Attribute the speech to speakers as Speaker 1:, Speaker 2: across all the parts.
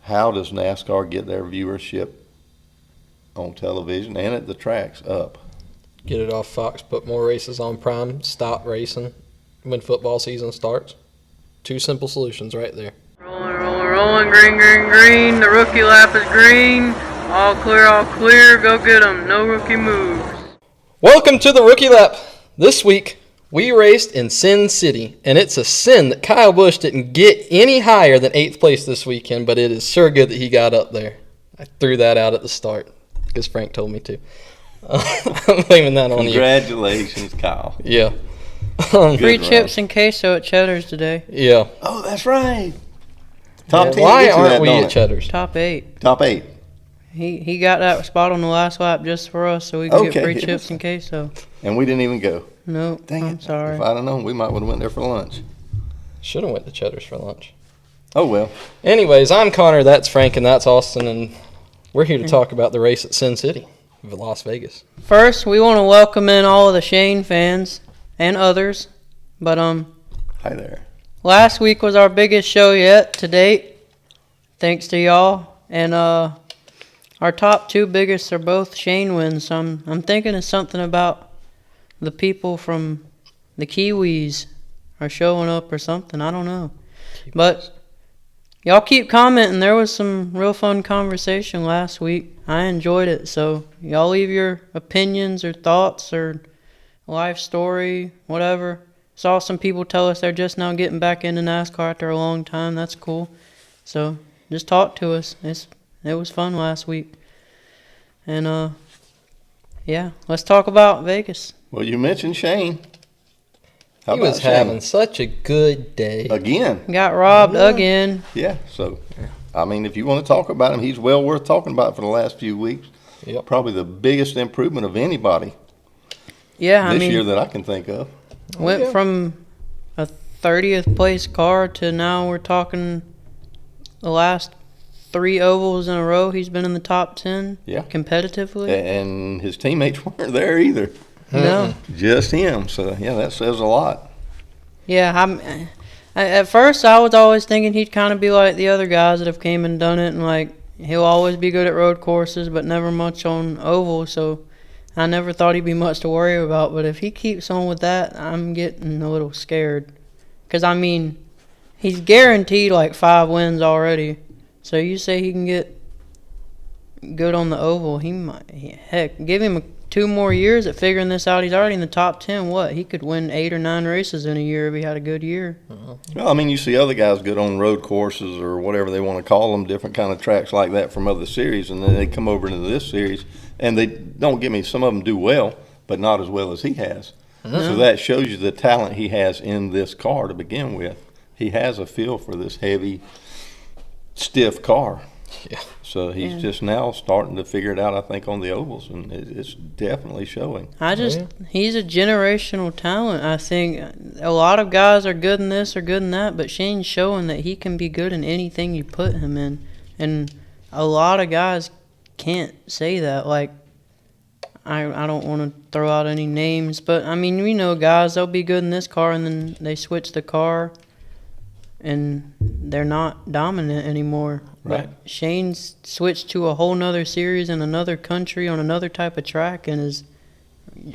Speaker 1: how does NASCAR get their viewership on television and at the tracks up?
Speaker 2: Get it off Fox, put more races on Prime, stop racing when football season starts. 2 simple solutions right there.
Speaker 3: Rolling, green, green, green. The rookie lap is green. All clear, go get 'em. No rookie moves.
Speaker 2: Welcome to the Rookie Lap. This week, we raced in Sin City, and it's a sin that Kyle Busch didn't get any higher than 8th place this weekend, but it is sure good that he got up there. I threw that out at the start because Frank told me to. I'm blaming that on you.
Speaker 1: Congratulations, Kyle.
Speaker 2: Yeah.
Speaker 3: Free chips and queso at Cheddar's today.
Speaker 2: Yeah.
Speaker 1: Oh, that's right. Top 10.
Speaker 2: Why aren't we at Cheddar's?
Speaker 3: Top 8.
Speaker 1: Top 8.
Speaker 3: He got that spot on the last lap just for us so we could get free chips and queso.
Speaker 1: And we didn't even go.
Speaker 3: No,
Speaker 1: Dang
Speaker 3: I'm
Speaker 1: it.
Speaker 3: sorry.
Speaker 1: If I'd have known, we might have went there for lunch.
Speaker 2: Should have went to Cheddar's for lunch.
Speaker 1: Oh, well.
Speaker 2: Anyways, I'm Connor, that's Frank, and that's Austin, and we're here to talk about the race at Sin City, Las Vegas.
Speaker 3: First, we want to welcome in all of the Shane fans and others. But
Speaker 1: Hi there.
Speaker 3: last week was our biggest show yet to date. Thanks to y'all. And our top 2 biggest are both Shane wins. So I'm thinking of something about the people from the Kiwis are showing up or something. I don't know. But y'all keep commenting. There was some real fun conversation last week. I enjoyed it. So y'all leave your opinions or thoughts or life story, whatever. Saw some people tell us they're just now getting back into NASCAR after a long time. That's cool. So just talk to us. It was fun last week. And yeah, let's talk about Vegas.
Speaker 1: Well, you mentioned Shane. How
Speaker 2: He
Speaker 1: about
Speaker 2: was
Speaker 1: Shane?
Speaker 2: having such a good day.
Speaker 1: Again.
Speaker 3: Got robbed again.
Speaker 1: Yeah, so, I mean, if you want to talk about him, he's well worth talking about for the last few weeks.
Speaker 2: Yep.
Speaker 1: Probably the biggest improvement of anybody
Speaker 3: Yeah,
Speaker 1: this year that I can think of.
Speaker 3: Went from a 30th place car to now we're talking the last 3 ovals in a row. He's been in the top 10 competitively.
Speaker 1: And his teammates weren't there either.
Speaker 3: No.
Speaker 1: Just him. So, yeah, that says a lot.
Speaker 3: Yeah, at first I was always thinking he'd kind of be like the other guys that have came and done it, and like he'll always be good at road courses but never much on oval, so I never thought he'd be much to worry about. But if he keeps on with that, I'm getting a little scared. Because, I mean, he's guaranteed like 5 wins already. So you say he can get good on the oval, he might. Heck, give him 2 more years at figuring this out. He's already in the top 10. He could win 8 or 9 races in a year if he had a good year.
Speaker 1: Well, I mean, you see other guys good on road courses or whatever they want to call them, different kind of tracks like that from other series, and then they come over into this series, and they don't get me. Some of them do well, but not as well as he has. So that shows you the talent he has in this car to begin with. He has a feel for this heavy, stiff car.
Speaker 2: Yeah.
Speaker 1: So he's just now starting to figure it out, I think, on the ovals, and it's definitely showing.
Speaker 3: He's a generational talent. I think a lot of guys are good in this or good in that, but Shane's showing that he can be good in anything you put him in. And a lot of guys can't say that. Like, I don't want to throw out any names, but, I mean, we know guys, they'll be good in this car, and then they switch the car, and they're not dominant anymore.
Speaker 1: Right.
Speaker 3: But Shane's switched to a whole nother series in another country on another type of track and is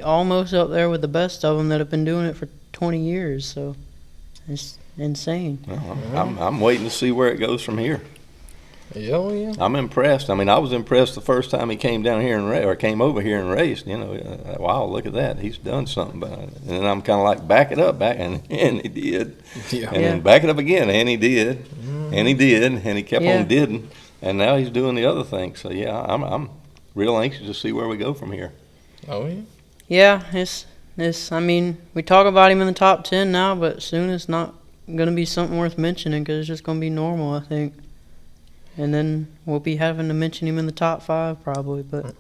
Speaker 3: almost up there with the best of them that have been doing it for 20 years. So it's insane.
Speaker 1: Well, I'm waiting to see where it goes from here.
Speaker 2: Oh, yeah.
Speaker 1: I'm impressed. I mean, I was impressed the first time he came down here or came over here and raced. You know, wow, look at that. He's done something. And then I'm kind of like, back it up, and he did.
Speaker 2: Yeah.
Speaker 1: And then back it up again, and he did. And he did, and he kept on didn't. And now he's doing the other thing. So, yeah, I'm real anxious to see where we go from here.
Speaker 2: Oh, yeah.
Speaker 3: Yeah, I mean, we talk about him in the top 10 now, but soon it's not going to be something worth mentioning because it's just going to be normal, I think. And then we'll be having to mention him in the top 5 probably. But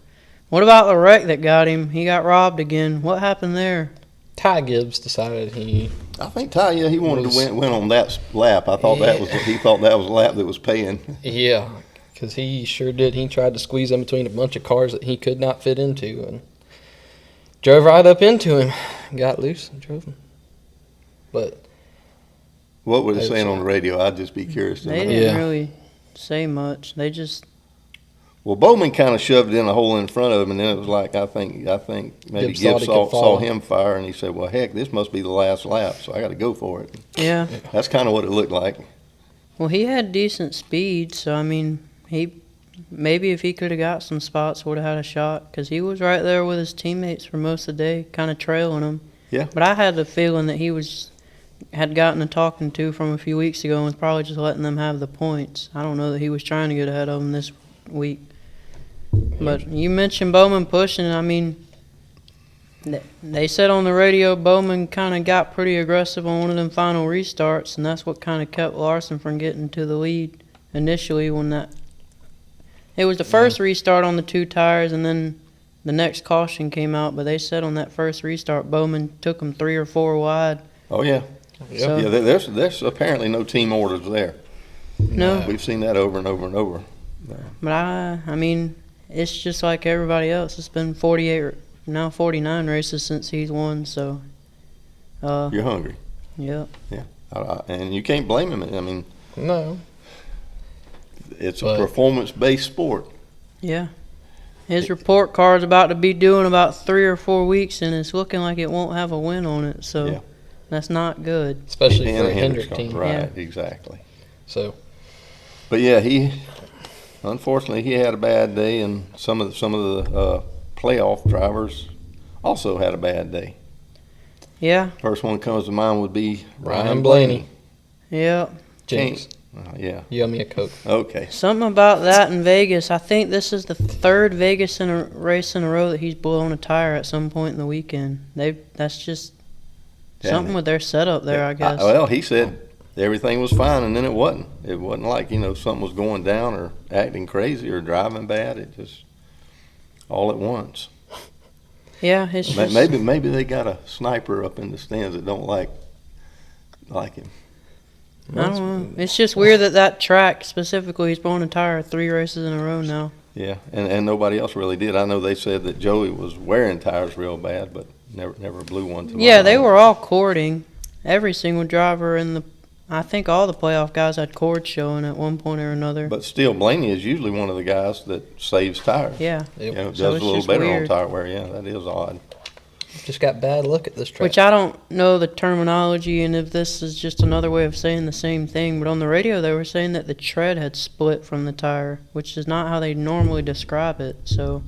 Speaker 3: what about the wreck that got him? He got robbed again. What happened there?
Speaker 2: Ty Gibbs decided
Speaker 1: I think Ty, he wanted to win on that lap. I thought he thought that was a lap that was paying.
Speaker 2: Yeah, because he sure did. He tried to squeeze in between a bunch of cars that he could not fit into and drove right up into him. Got loose and drove him. But
Speaker 1: what was it saying on the radio? I'd just be curious to know.
Speaker 3: They didn't really say much. They just
Speaker 1: Well, Bowman kind of shoved in a hole in front of him, and then it was like I think maybe
Speaker 2: Gibbs thought
Speaker 1: Gibbs
Speaker 2: he
Speaker 1: saw
Speaker 2: could follow.
Speaker 1: him fire, and he said, "Well, heck, this must be the last lap, so I got to go for it."
Speaker 3: yeah.
Speaker 1: That's kind of what it looked like.
Speaker 3: Well, he had decent speed, so I mean, he maybe if he could have got some spots, would have had a shot. Because he was right there with his teammates for most of the day, kind of trailing them.
Speaker 1: Yeah.
Speaker 3: But I had the feeling that he had gotten a talking to from a few weeks ago and was probably just letting them have the points. I don't know that he was trying to get ahead of them this week. But you mentioned Bowman pushing. I mean, they said on the radio Bowman kind of got pretty aggressive on one of them final restarts, and that's what kind of kept Larson from getting to the lead initially when it was the first restart on the 2 tires, and then the next caution came out. But they said on that first restart Bowman took them 3 or 4 wide.
Speaker 1: Oh yeah,
Speaker 3: So,
Speaker 1: yeah. There's apparently no team orders there.
Speaker 3: no,
Speaker 1: We've seen that over and over and over.
Speaker 3: but I mean, it's just like everybody else. It's been 48, now 49 races since he's won. So,
Speaker 1: You're hungry.
Speaker 3: yeah.
Speaker 1: And you can't blame him. I mean,
Speaker 2: No.
Speaker 1: it's
Speaker 2: But-
Speaker 1: a performance-based sport.
Speaker 3: Yeah. His report card's about to be due in about 3 or 4 weeks, and it's looking like it won't have a win on it. So
Speaker 1: Yeah.
Speaker 3: that's not good.
Speaker 2: Especially
Speaker 1: And
Speaker 2: for a
Speaker 1: Hendrick's
Speaker 2: Hendrick team.
Speaker 1: car. Right, exactly.
Speaker 2: So,
Speaker 1: But yeah, unfortunately he had a bad day, and some of the playoff drivers also had a bad day.
Speaker 3: Yeah.
Speaker 1: First one that comes to mind would be
Speaker 2: Ryan Blaney.
Speaker 3: Yeah.
Speaker 2: Jinx,
Speaker 1: Yeah.
Speaker 2: you owe me a Coke.
Speaker 1: Okay.
Speaker 3: Something about that in Vegas. I think this is the 3rd Vegas race in a row that he's blown a tire at some point in the weekend. That's just something with their setup there, I guess.
Speaker 1: Well, he said everything was fine, and then it wasn't. It wasn't like something was going down or acting crazy or driving bad. It just all at once.
Speaker 3: Yeah, it's just,
Speaker 1: Maybe they got a sniper up in the stands that don't like him.
Speaker 3: I don't know. It's just weird that track specifically, he's blown a tire 3 races in a row now.
Speaker 1: Yeah, and nobody else really did. I know they said that Joey was wearing tires real bad, but never blew one to my
Speaker 3: Yeah, they
Speaker 1: knowledge.
Speaker 3: were all cording. Every single driver I think all the playoff guys had cords showing at one point or another.
Speaker 1: But still, Blaney is usually one of the guys that saves tires.
Speaker 3: Yeah.
Speaker 2: Yep.
Speaker 1: Does
Speaker 3: So
Speaker 1: a
Speaker 3: it's
Speaker 1: little
Speaker 3: just
Speaker 1: better
Speaker 3: weird.
Speaker 1: on tire wear. Yeah, that is odd.
Speaker 2: Just got bad luck at this track.
Speaker 3: Which I don't know the terminology and if this is just another way of saying the same thing, but on the radio they were saying that the tread had split from the tire, which is not how they normally describe it. So,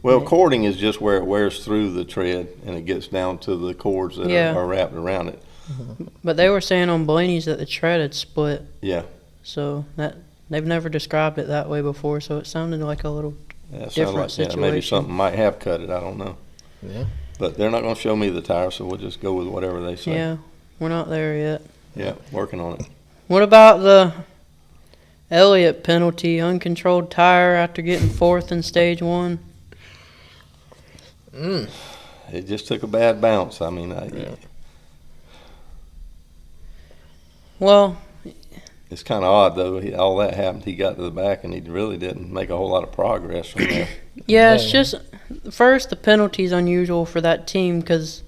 Speaker 1: Well, cording is just where it wears through the tread and it gets down to the cords that
Speaker 3: Yeah.
Speaker 1: are wrapped around it.
Speaker 3: but they were saying on Blaney's that the tread had split.
Speaker 1: Yeah.
Speaker 3: So that they've never described it that way before. So it sounded like a little
Speaker 1: That sounds
Speaker 3: different
Speaker 1: like maybe
Speaker 3: situation.
Speaker 1: something might have cut it. I don't know.
Speaker 2: Yeah.
Speaker 1: But they're not going to show me the tire, so we'll just go with whatever they say.
Speaker 3: yeah. We're not there yet.
Speaker 1: Yeah, working on it.
Speaker 3: What about the Elliott penalty, uncontrolled tire after getting 4th in stage 1?
Speaker 1: It just took a bad bounce. I mean,
Speaker 3: Well,
Speaker 1: it's kind of odd, though. All that happened. He got to the back, and he really didn't make a whole lot of progress from there.
Speaker 3: yeah, it's just first the penalty's unusual for that team because,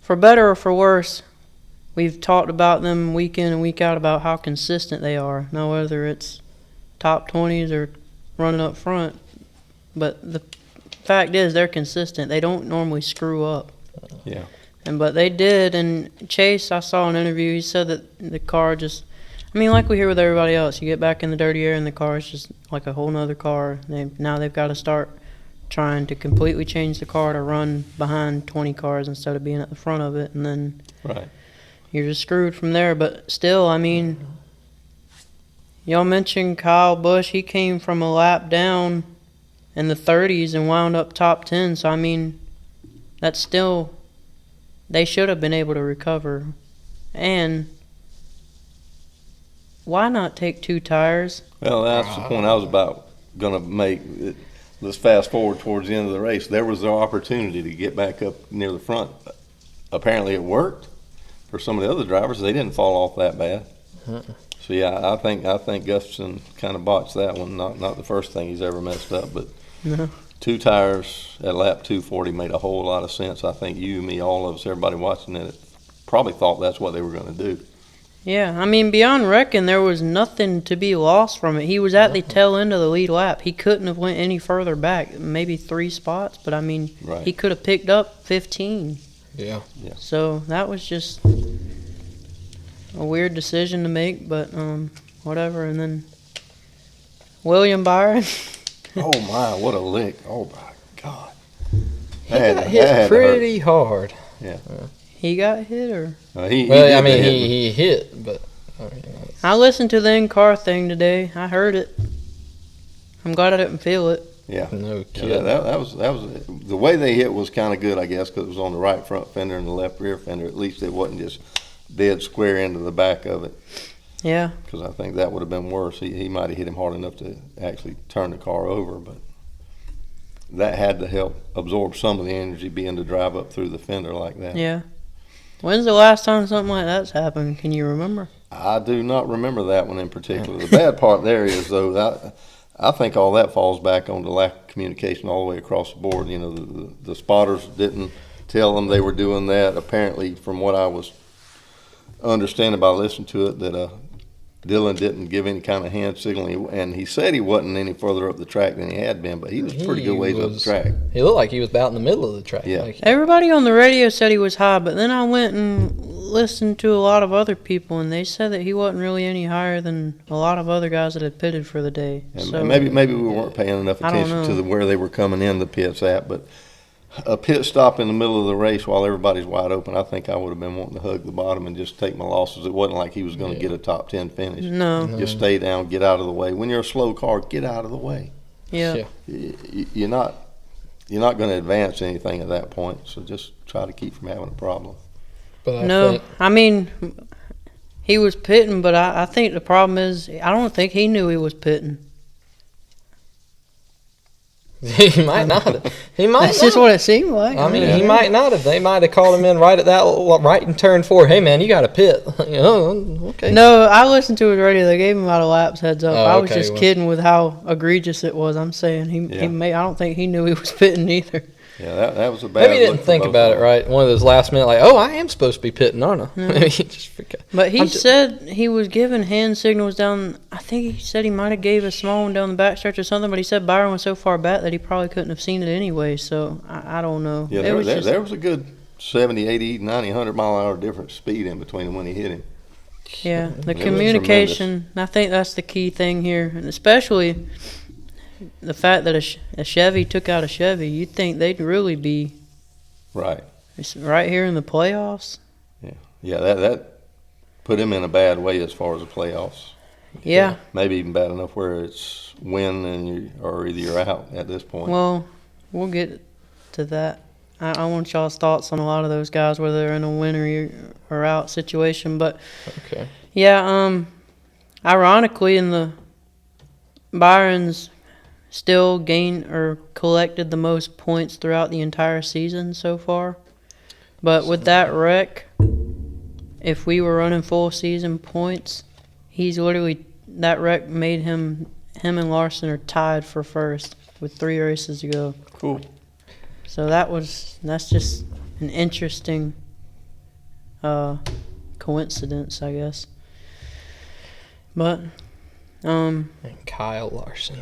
Speaker 3: for better or for worse, we've talked about them week in and week out about how consistent they are. Now whether it's top 20s or running up front, but the fact is they're consistent. They don't normally screw up.
Speaker 1: Yeah.
Speaker 3: But they did, and Chase, I saw an interview, he said that the car just, I mean, like we hear with everybody else, you get back in the dirty air and the car is just like a whole nother car. Now they've got to start trying to completely change the car to run behind 20 cars instead of being at the front of it, and then
Speaker 1: Right.
Speaker 3: you're just screwed from there. But still, I mean, y'all mentioned Kyle Busch. He came from a lap down in the 30s and wound up top 10. So, I mean, that's still, they should have been able to recover. And why not take 2 tires?
Speaker 1: Well, that's the point I was about going to make. Let's fast forward towards the end of the race. There was the opportunity to get back up near the front. Apparently it worked for some of the other drivers. They didn't fall off that bad. So, yeah, I think Gustafson kind of botched that one. Not the first thing he's ever messed up, but
Speaker 3: No.
Speaker 1: 2 tires at lap 240 made a whole lot of sense. I think you, me, all of us, everybody watching it probably thought that's what they were going to do.
Speaker 3: Yeah, I mean, beyond wrecking, there was nothing to be lost from it. He was at the tail end of the lead lap. He couldn't have went any further back, maybe 3 spots, but I mean,
Speaker 1: Right.
Speaker 3: he could have picked up 15.
Speaker 2: Yeah.
Speaker 3: So that was just a weird decision to make, but whatever. And then William Byron.
Speaker 1: Oh my, what a lick! Oh my God.
Speaker 2: He got hit pretty hard.
Speaker 1: Yeah.
Speaker 3: He got hit, or
Speaker 1: He
Speaker 2: Well, I
Speaker 1: did
Speaker 2: mean,
Speaker 1: hit.
Speaker 2: he hit, but
Speaker 3: I listened to the in-car thing today. I heard it. I'm glad I didn't feel it.
Speaker 1: Yeah.
Speaker 2: no
Speaker 1: Yeah,
Speaker 2: kidding.
Speaker 1: that was the way they hit was kind of good, I guess, because it was on the right front fender and the left rear fender. At least it wasn't just dead square into the back of it.
Speaker 3: Yeah.
Speaker 1: Because I think that would have been worse. He might have hit him hard enough to actually turn the car over, but that had to help absorb some of the energy being to drive up through the fender like that.
Speaker 3: Yeah. When's the last time something like that's happened? Can you remember?
Speaker 1: I do not remember that one in particular. The bad part there is, though, that I think all that falls back on the lack of communication all the way across the board. You know, the spotters didn't tell them they were doing that. Apparently, from what I was understanding by listening to it, that Dylan didn't give any kind of hand signal, and he said he wasn't any further up the track than he had been, but he was pretty good ways up the track.
Speaker 2: He looked like he was about in the middle of the track.
Speaker 1: Yeah.
Speaker 2: Like,
Speaker 3: Everybody on the radio said he was high, but then I went and listened to a lot of other people, and they said that he wasn't really any higher than a lot of other guys that had pitted for the day.
Speaker 1: And
Speaker 3: So
Speaker 1: maybe we weren't paying enough
Speaker 3: I don't
Speaker 1: attention to
Speaker 3: know.
Speaker 1: where they were coming in the pits at, but a pit stop in the middle of the race while everybody's wide open, I think I would have been wanting to hug the bottom and just take my losses. It wasn't like he was going to get a top 10 finish.
Speaker 3: No.
Speaker 1: Just stay down, get out of the way. When you're a slow car, get out of the way.
Speaker 3: Yeah.
Speaker 1: You're not going to advance anything at that point, so just try to keep from having a problem.
Speaker 2: but
Speaker 3: No. I mean, he was pitting, but I think the problem is I don't think he knew he was pitting.
Speaker 2: he might not have. He might
Speaker 3: That's
Speaker 2: not.
Speaker 3: just what it seemed like.
Speaker 2: I mean, he might not have. They might have called him in right at that right in turn 4. Hey, man, you got to pit. Okay.
Speaker 3: No, I listened to his radio. They gave him about a lap's heads up.
Speaker 2: Oh,
Speaker 3: I was
Speaker 2: okay,
Speaker 3: just
Speaker 2: well.
Speaker 3: kidding with how egregious it was. I'm saying I don't think he knew he was pitting either.
Speaker 1: Yeah, that was a bad
Speaker 2: Maybe he
Speaker 1: look
Speaker 2: didn't
Speaker 1: for
Speaker 2: think
Speaker 1: both
Speaker 2: about
Speaker 1: of
Speaker 2: it
Speaker 1: them.
Speaker 2: right. One of those last minute, like, oh, I am supposed to be pitting, aren't I? Maybe he just forgot.
Speaker 3: But he
Speaker 2: I'm ju-
Speaker 3: said he was giving hand signals down. I think he said he might have gave a small one down the backstretch or something. But he said Byron was so far back that he probably couldn't have seen it anyway. So I don't know.
Speaker 1: Yeah,
Speaker 3: It was just-
Speaker 1: there was a good 70, 80, 90, 100 mile an hour difference speed in between them when he hit him.
Speaker 3: Yeah, the
Speaker 1: It was
Speaker 3: communication. I think that's the key thing here, and especially the fact that a Chevy took out a Chevy. You'd think they'd really be
Speaker 1: Right.
Speaker 3: right here in the playoffs.
Speaker 1: Yeah, that put him in a bad way as far as the playoffs.
Speaker 3: Yeah.
Speaker 1: Maybe even bad enough where it's win and or either you're out at this point.
Speaker 3: Well, we'll get to that. I want y'all's thoughts on a lot of those guys, whether they're in a win or out situation. But
Speaker 2: Okay.
Speaker 3: yeah, ironically, in the Byron's still gained or collected the most points throughout the entire season so far. But with that wreck, if we were running full season points, that wreck made him and Larson are tied for first with 3 races to go.
Speaker 1: Cool.
Speaker 3: So that's just an interesting coincidence, I guess. But
Speaker 2: And Kyle Larson.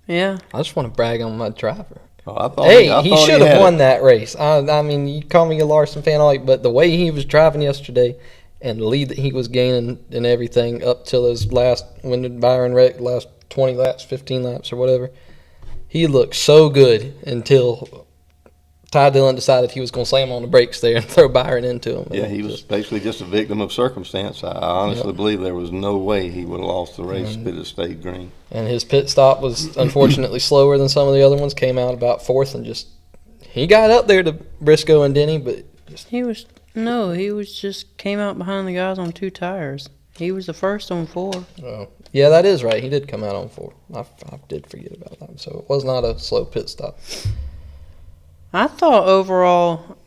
Speaker 3: yeah,
Speaker 2: I just want to brag on my driver.
Speaker 1: Oh, I thought
Speaker 2: Hey,
Speaker 1: I
Speaker 2: he
Speaker 1: thought
Speaker 2: should have
Speaker 1: had
Speaker 2: won
Speaker 1: it.
Speaker 2: that race. I mean, you call me a Larson fan, all but the way he was driving yesterday and the lead that he was gaining and everything up till his when Byron wrecked, last 20 laps, 15 laps or whatever, he looked so good until Ty Dillon decided he was going to slam on the brakes there and throw Byron into him.
Speaker 1: Yeah, he was basically just a victim of circumstance. I honestly believe there was no way he would have lost the race if it had stayed green.
Speaker 2: And his pit stop was unfortunately slower than some of the other ones. Came out about 4th and he got up there to Brisco and Denny, but
Speaker 3: he just came out behind the guys on 2 tires. He was the first on 4.
Speaker 2: yeah, that is right. He did come out on 4. I did forget about that. So it was not a slow pit stop.
Speaker 3: I thought overall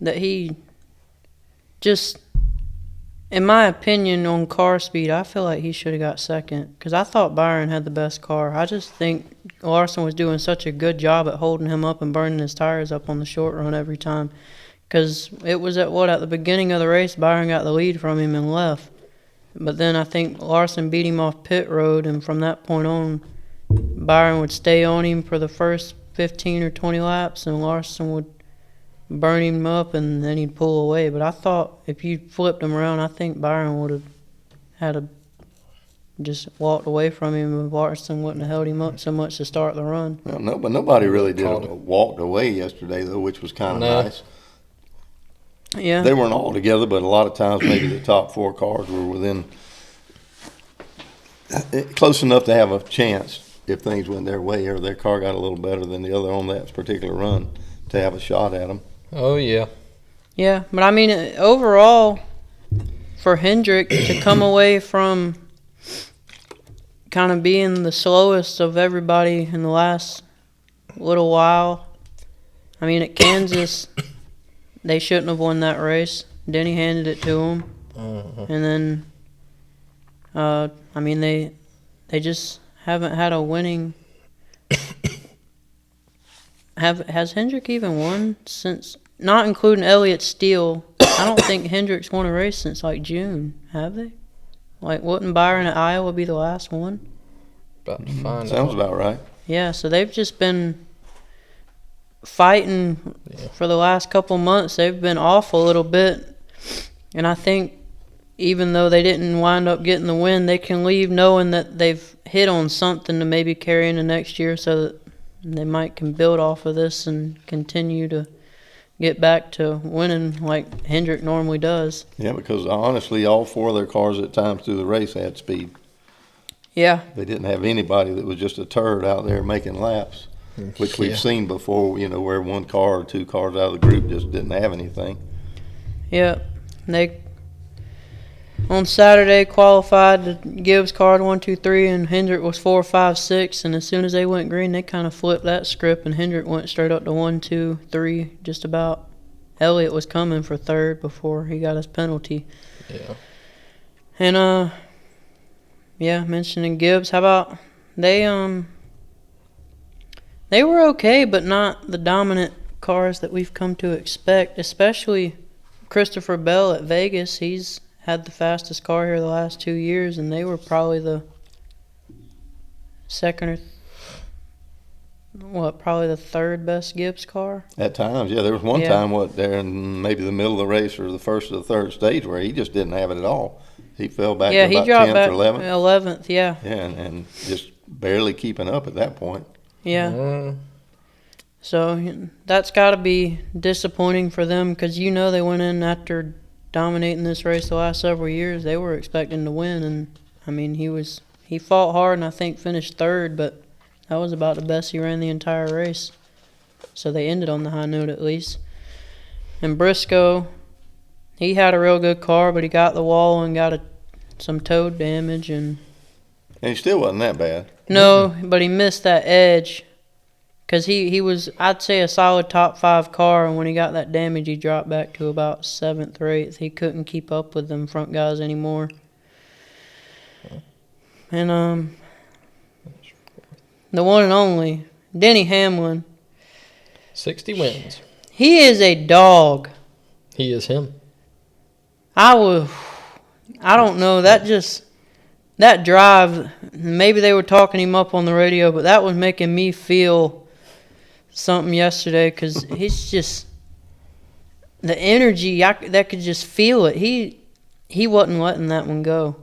Speaker 3: that he just, in my opinion, on car speed, I feel like he should have got second because I thought Byron had the best car. I just think Larson was doing such a good job at holding him up and burning his tires up on the short run every time. Because it was at the beginning of the race, Byron got the lead from him and left. But then I think Larson beat him off pit road, and from that point on, Byron would stay on him for the first 15 or 20 laps, and Larson would burn him up, and then he'd pull away. But I thought if you flipped him around, I think Byron would have just walked away from him if Larson wouldn't have held him up so much to start the run.
Speaker 1: Well, no, but nobody really walked away yesterday, though, which was kind of nice.
Speaker 3: Yeah.
Speaker 1: They weren't all together, but a lot of times maybe the top 4 cars were within close enough to have a chance if things went their way or their car got a little better than the other on that particular run to have a shot at them.
Speaker 2: Oh, yeah.
Speaker 3: Yeah, but I mean, overall, for Hendrick to come away from kind of being the slowest of everybody in the last little while, I mean, at Kansas, they shouldn't have won that race. Denny handed it to him. And then, I mean, they just haven't had a winning. Has Hendrick even won since, not including Elliott Steele? I don't think Hendrick's won a race since like June, have they? Like, wouldn't Byron at Iowa be the last one?
Speaker 2: About to find
Speaker 1: Sounds
Speaker 2: out.
Speaker 1: about right.
Speaker 3: Yeah, so they've just been fighting for the last couple months. They've been off a little bit, and I think even though they didn't wind up getting the win, they can leave knowing that they've hit on something to maybe carry into next year, so that they can build off of this and continue to get back to winning like Hendrick normally does.
Speaker 1: Yeah, because honestly, all 4 of their cars at times through the race had speed.
Speaker 3: Yeah.
Speaker 1: They didn't have anybody that was just a turd out there making laps, which we've seen before, where 1 car or 2 cars out of the group just didn't have anything.
Speaker 3: Yeah. They on Saturday qualified. The Gibbs car 1, 2, 3, and Hendrick was 4, 5, 6. And as soon as they went green, they kind of flipped that script, and Hendrick went straight up to 1, 2, 3, just about. Elliott was coming for third before he got his penalty.
Speaker 2: Yeah.
Speaker 3: And mentioning Gibbs, how about they were okay, but not the dominant cars that we've come to expect, especially Christopher Bell at Vegas. He's had the fastest car here the last 2 years, and they were probably the probably the 3rd best Gibbs car.
Speaker 1: At times, yeah. There was one time, there in maybe the middle of the race or the first or the third stage where he just didn't have it at all. He fell back to about 10th or 11th.
Speaker 3: 11th, yeah.
Speaker 1: Yeah, and just barely keeping up at that point.
Speaker 3: Yeah. So that's got to be disappointing for them, because they went in after dominating this race the last several years. They were expecting to win, and I mean he fought hard and I think finished 3rd, but that was about the best he ran the entire race. So they ended on the high note at least. And Brisco, he had a real good car, but he got the wall and got some toad damage, and
Speaker 1: he still wasn't that bad.
Speaker 3: No, but he missed that edge. Because he was, I'd say, a solid top 5 car, and when he got that damage, he dropped back to about 7th or 8th. He couldn't keep up with them front guys anymore. And the one and only, Denny Hamlin.
Speaker 2: 60 wins.
Speaker 3: He is a dog.
Speaker 2: He is him.
Speaker 3: I don't know, that drive, maybe they were talking him up on the radio, but that was making me feel something yesterday, because he's just, the energy, that could just feel it. He wasn't letting that one go.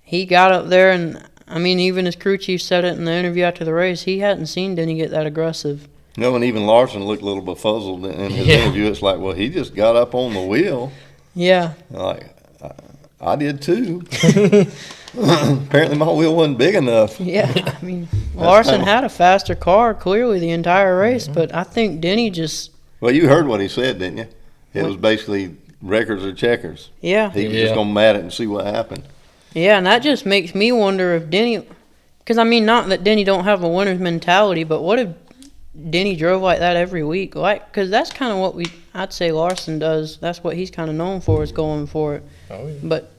Speaker 3: He got up there, and I mean, even his crew chief said it in the interview after the race, he hadn't seen Denny get that aggressive.
Speaker 1: No, and even Larson looked a little befuzzled in his interview. It's like, well, he just got up on the wheel.
Speaker 3: Yeah.
Speaker 1: Like, I did too. Apparently my wheel wasn't big enough.
Speaker 3: Yeah, I mean, Larson had a faster car clearly the entire race, but I think Denny just...
Speaker 1: Well, you heard what he said, didn't you? It was basically records or checkers.
Speaker 3: Yeah.
Speaker 1: He was just going to mat it and see what happened.
Speaker 3: Yeah, and that just makes me wonder if Denny... Because, I mean, not that Denny don't have a winner's mentality, but what if Denny drove like that every week? Because that's kind of what I'd say Larson does. That's what he's kind of known for, is going for it.
Speaker 2: Oh, yeah.
Speaker 3: But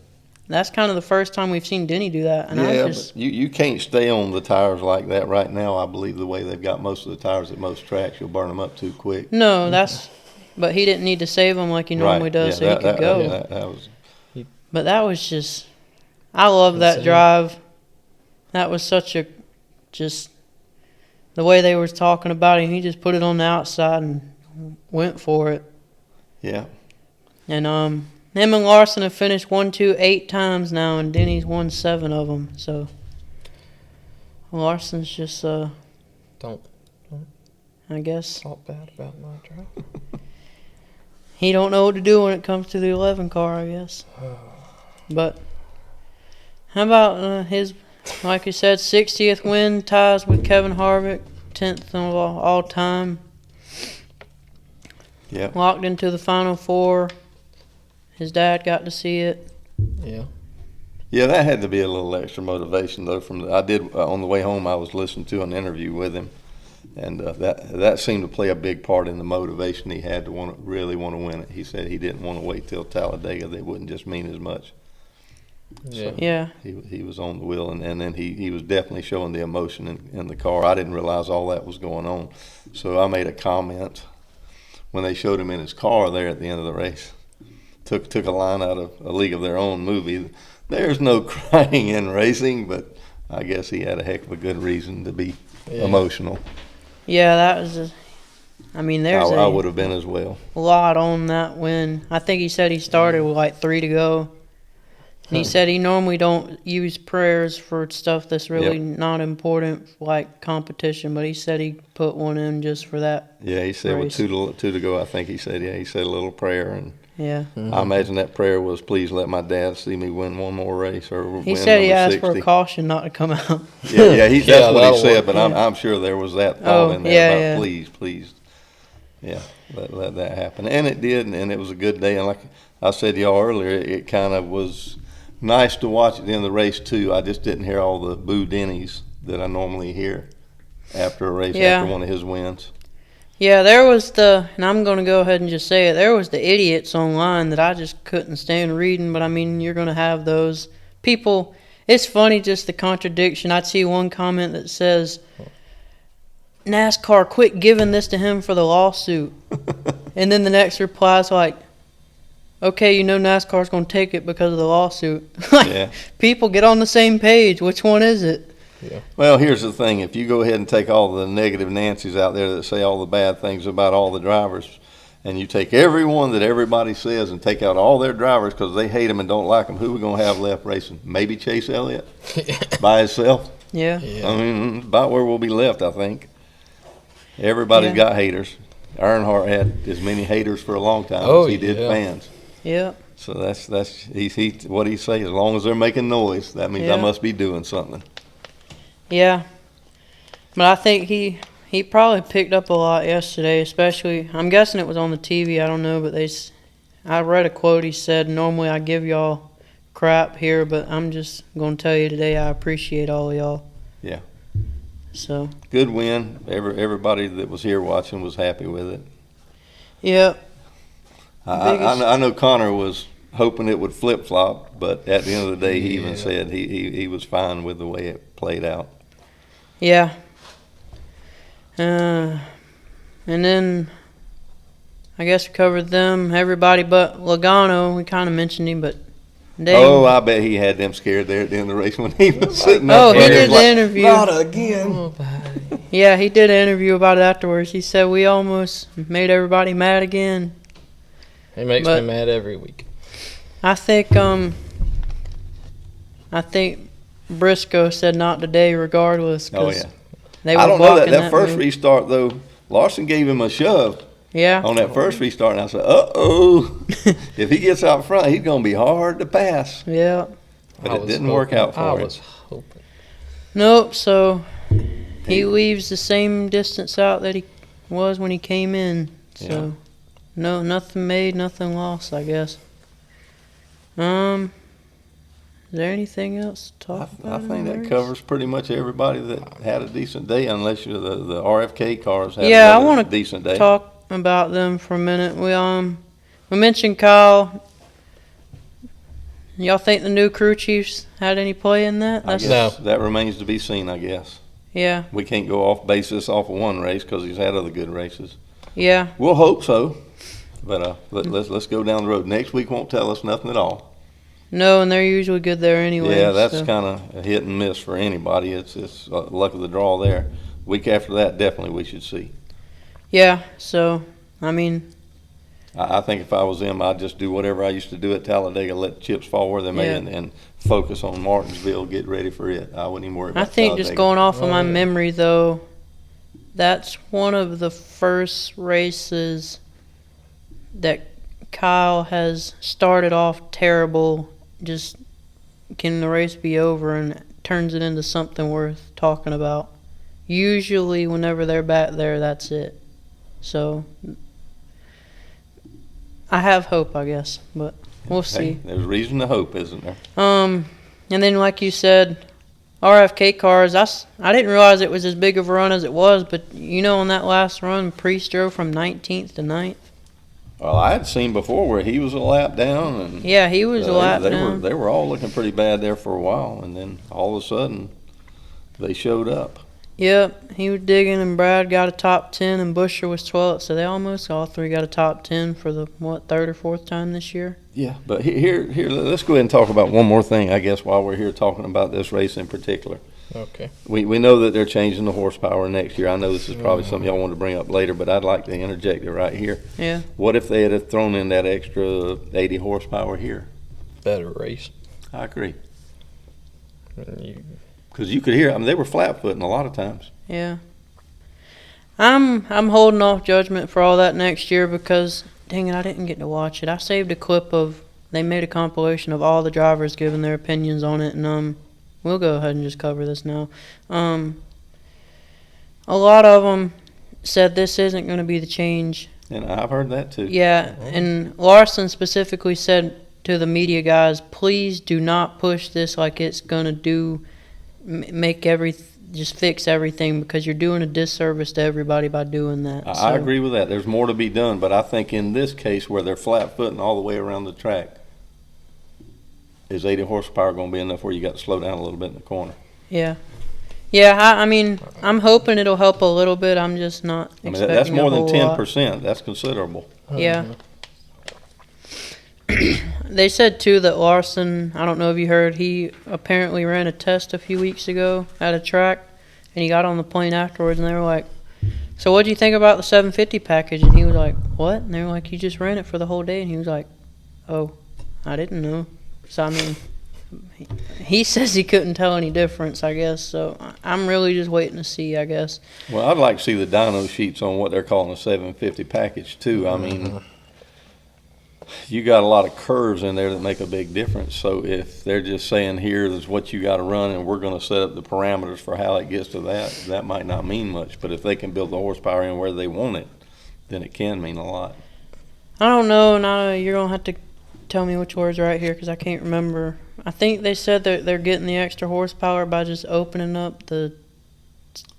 Speaker 3: that's kind of the first time we've seen Denny do that. And
Speaker 1: but you can't stay on the tires like that right now. I believe the way they've got most of the tires at most tracks, you'll burn them up too quick.
Speaker 3: No, but he didn't need to save him like he normally
Speaker 1: Right.
Speaker 3: does,
Speaker 1: Yeah,
Speaker 3: so he could go.
Speaker 1: that was.
Speaker 3: But that was just, I love that
Speaker 2: Insane.
Speaker 3: drive. That was such a, just the way they were talking about him. He just put it on the outside and went for it.
Speaker 1: Yeah.
Speaker 3: And him and Larson have finished 1, 2, 8 times now, and Denny's won 7 of them. So Larson's just
Speaker 2: Don't
Speaker 3: I guess
Speaker 2: talk bad about my drive.
Speaker 3: he don't know what to do when it comes to the 11 car, I guess. But how about his, like you said, 60th win, ties with Kevin Harvick, 10th of all time.
Speaker 1: Yeah.
Speaker 3: Locked into the Final Four. His dad got to see it.
Speaker 2: Yeah.
Speaker 1: Yeah, that had to be a little extra motivation though. I did on the way home. I was listening to an interview with him, and that seemed to play a big part in the motivation he had to really want to win it. He said he didn't want to wait till Talladega; they wouldn't just mean as much.
Speaker 2: Yeah.
Speaker 1: So
Speaker 3: Yeah.
Speaker 1: he was on the wheel, and then he was definitely showing the emotion in the car. I didn't realize all that was going on, so I made a comment when they showed him in his car there at the end of the race. Took a line out of A League of Their Own movie. There's no crying in racing, but I guess he had a heck of a good reason to be emotional.
Speaker 3: Yeah, that was there's
Speaker 1: I would have been as well.
Speaker 3: a lot on that win. I think he said he started with like 3 to go. And he said he normally don't use prayers for stuff that's really not important, like competition, but he said he put one in just for that.
Speaker 1: Yeah, he said
Speaker 3: race.
Speaker 1: with two to go, I think he said a little prayer, and
Speaker 3: Yeah.
Speaker 1: I imagine that prayer was, please let my dad see me win one more race or
Speaker 3: He
Speaker 1: win
Speaker 3: said he
Speaker 1: number
Speaker 3: asked
Speaker 1: 60.
Speaker 3: for a caution not to come out.
Speaker 1: Yeah, that's
Speaker 2: Yeah,
Speaker 1: what
Speaker 2: that'll
Speaker 1: he said,
Speaker 2: work.
Speaker 1: but I'm sure there was that thought in there
Speaker 3: yeah,
Speaker 1: about
Speaker 3: yeah.
Speaker 1: please. Yeah, let that happen. And it did, and it was a good day. And like I said to y'all earlier, it kind of was nice to watch at the end of the race, too. I just didn't hear all the boo Denny's that I normally hear after a race,
Speaker 3: Yeah.
Speaker 1: after one of his wins.
Speaker 3: Yeah, there was and I'm going to go ahead and just say it, there was the idiots online that I just couldn't stand reading, but you're going to have those people. It's funny just the contradiction. I'd see one comment that says, NASCAR, quit giving this to him for the lawsuit. And then the next reply is like, okay, NASCAR's going to take it because of the lawsuit.
Speaker 1: Yeah.
Speaker 3: People get on the same page. Which one is it?
Speaker 1: Well, here's the thing. If you go ahead and take all the negative Nancy's out there that say all the bad things about all the drivers, and you take every one that everybody says and take out all their drivers because they hate them and don't like them, who we going to have left racing? Maybe Chase Elliott by himself?
Speaker 3: Yeah.
Speaker 1: About where we'll be left, I think. Everybody's got haters. Earnhardt had as many haters for a long time as he did fans.
Speaker 3: Yeah.
Speaker 1: So that's what he say. As long as they're making noise, that means I must be doing something.
Speaker 3: Yeah. But I think he probably picked up a lot yesterday, especially, I'm guessing it was on the TV, I don't know, but I read a quote, he said, normally I give y'all crap here, but I'm just going to tell you today I appreciate all of y'all.
Speaker 1: Yeah.
Speaker 3: So.
Speaker 1: Good win. Everybody that was here watching was happy with it.
Speaker 3: Yeah.
Speaker 1: I know Connor was hoping it would flip-flop, but at the end of the day, he even said he was fine with the way it played out.
Speaker 3: Yeah. And then I guess we covered them, everybody but Logano. We kind of mentioned him, but
Speaker 1: I bet he had them scared there at the end of the race when he was sitting up
Speaker 3: Oh, he
Speaker 1: there.
Speaker 3: did the interview.
Speaker 1: Not again.
Speaker 3: Yeah, he did an interview about it afterwards. He said we almost made everybody mad again.
Speaker 2: He makes me mad every week.
Speaker 3: I think Brisco said not today regardless.
Speaker 1: Oh, yeah.
Speaker 3: They were
Speaker 1: I don't know that first
Speaker 3: move.
Speaker 1: restart, though. Larson gave him a shove
Speaker 3: Yeah.
Speaker 1: on that first restart, and I said, uh-oh. If he gets out front, he's going to be hard to pass.
Speaker 3: Yeah.
Speaker 1: But it didn't work out for him.
Speaker 2: I was hoping.
Speaker 3: Nope, so he leaves the same distance out that he was when he came in. So, no, nothing made, nothing lost, I guess. Is there anything else to talk about?
Speaker 1: I think that covers pretty much everybody that had a decent day, unless you're the RFK cars had
Speaker 3: I
Speaker 1: another
Speaker 3: want to
Speaker 1: decent day.
Speaker 3: talk about them for a minute. We mentioned Kyle. Y'all think the new crew chiefs had any play in that?
Speaker 1: I guess that remains to be seen, I guess.
Speaker 3: Yeah.
Speaker 1: We can't go off basis off of one race because he's had other good races.
Speaker 3: Yeah.
Speaker 1: We'll hope so. But let's go down the road. Next week won't tell us nothing at all.
Speaker 3: No, and they're usually good there anyway.
Speaker 1: Yeah, that's
Speaker 3: so.
Speaker 1: kind of a hit and miss for anybody. It's luck of the draw there. Week after that, definitely we should see.
Speaker 3: Yeah, so, I mean.
Speaker 1: I think if I was them, I'd just do whatever I used to do at Talladega, let the chips fall where they may, and focus on Martinsville, get ready for it. I wouldn't even worry about
Speaker 3: I think
Speaker 1: Talladega.
Speaker 3: just going off of my memory, though, that's one of the first races that Kyle has started off terrible. Just can the race be over and turns it into something worth talking about. Usually, whenever they're back there, that's it. So I have hope, I guess, but we'll see.
Speaker 1: Hey, there's reason to hope, isn't there?
Speaker 3: And then like you said, RFK cars, I didn't realize it was as big of a run as it was, but on that last run, Priest drove from 19th to 9th.
Speaker 1: Well, I had seen before where he was a lap down, and
Speaker 3: yeah, he was a lap down.
Speaker 1: They were all looking pretty bad there for a while, and then all of a sudden, they showed up.
Speaker 3: Yep, he was digging, and Brad got a top 10, and Busher was 12th, so they almost all three got a top 10 for the, third or fourth time this year?
Speaker 1: Yeah, but here, let's go ahead and talk about one more thing, I guess, while we're here talking about this race in particular.
Speaker 2: Okay.
Speaker 1: We know that they're changing the horsepower next year. I know this is probably something y'all want to bring up later, but I'd like to interject it right here.
Speaker 3: Yeah.
Speaker 1: What if they had thrown in that extra 80 horsepower here?
Speaker 2: Better race.
Speaker 1: I agree. Because you could hear, they were flat-footing a lot of times.
Speaker 3: Yeah. I'm holding off judgment for all that next year because, dang it, I didn't get to watch it. I saved a clip of, they made a compilation of all the drivers giving their opinions on it, and we'll go ahead and just cover this now. A lot of them said this isn't going to be the change.
Speaker 1: And I've heard that too.
Speaker 3: Yeah, and Larson specifically said to the media guys, please do not push this like it's going to just fix everything, because you're doing a disservice to everybody by doing that.
Speaker 1: I agree with that. There's more to be done, but I think in this case where they're flat-footing all the way around the track, is 80 horsepower going to be enough where you got to slow down a little bit in the corner?
Speaker 3: Yeah. Yeah, I mean, I'm hoping it'll help a little bit. I'm just not expecting
Speaker 1: that's more than
Speaker 3: a whole
Speaker 1: 10%.
Speaker 3: lot.
Speaker 1: That's considerable.
Speaker 3: Yeah. They said, too, that Larson, I don't know if you heard, he apparently ran a test a few weeks ago at a track, and he got on the plane afterwards, and they were like, so what do you think about the 750 package? And he was like, what? And they were like, you just ran it for the whole day. And he was like, oh, I didn't know. So, I mean, he says he couldn't tell any difference, I guess. So I'm really just waiting to see, I guess.
Speaker 1: Well, I'd like to see the dyno sheets on what they're calling a 750 package, too. I mean, you got a lot of curves in there that make a big difference. So if they're just saying here is what you got to run and we're going to set up the parameters for how it gets to that might not mean much. But if they can build the horsepower in where they want it, then it can mean a lot.
Speaker 3: I don't know. Now you're going to have to tell me which words are right here because I can't remember. I think they said that they're getting the extra horsepower by just opening up the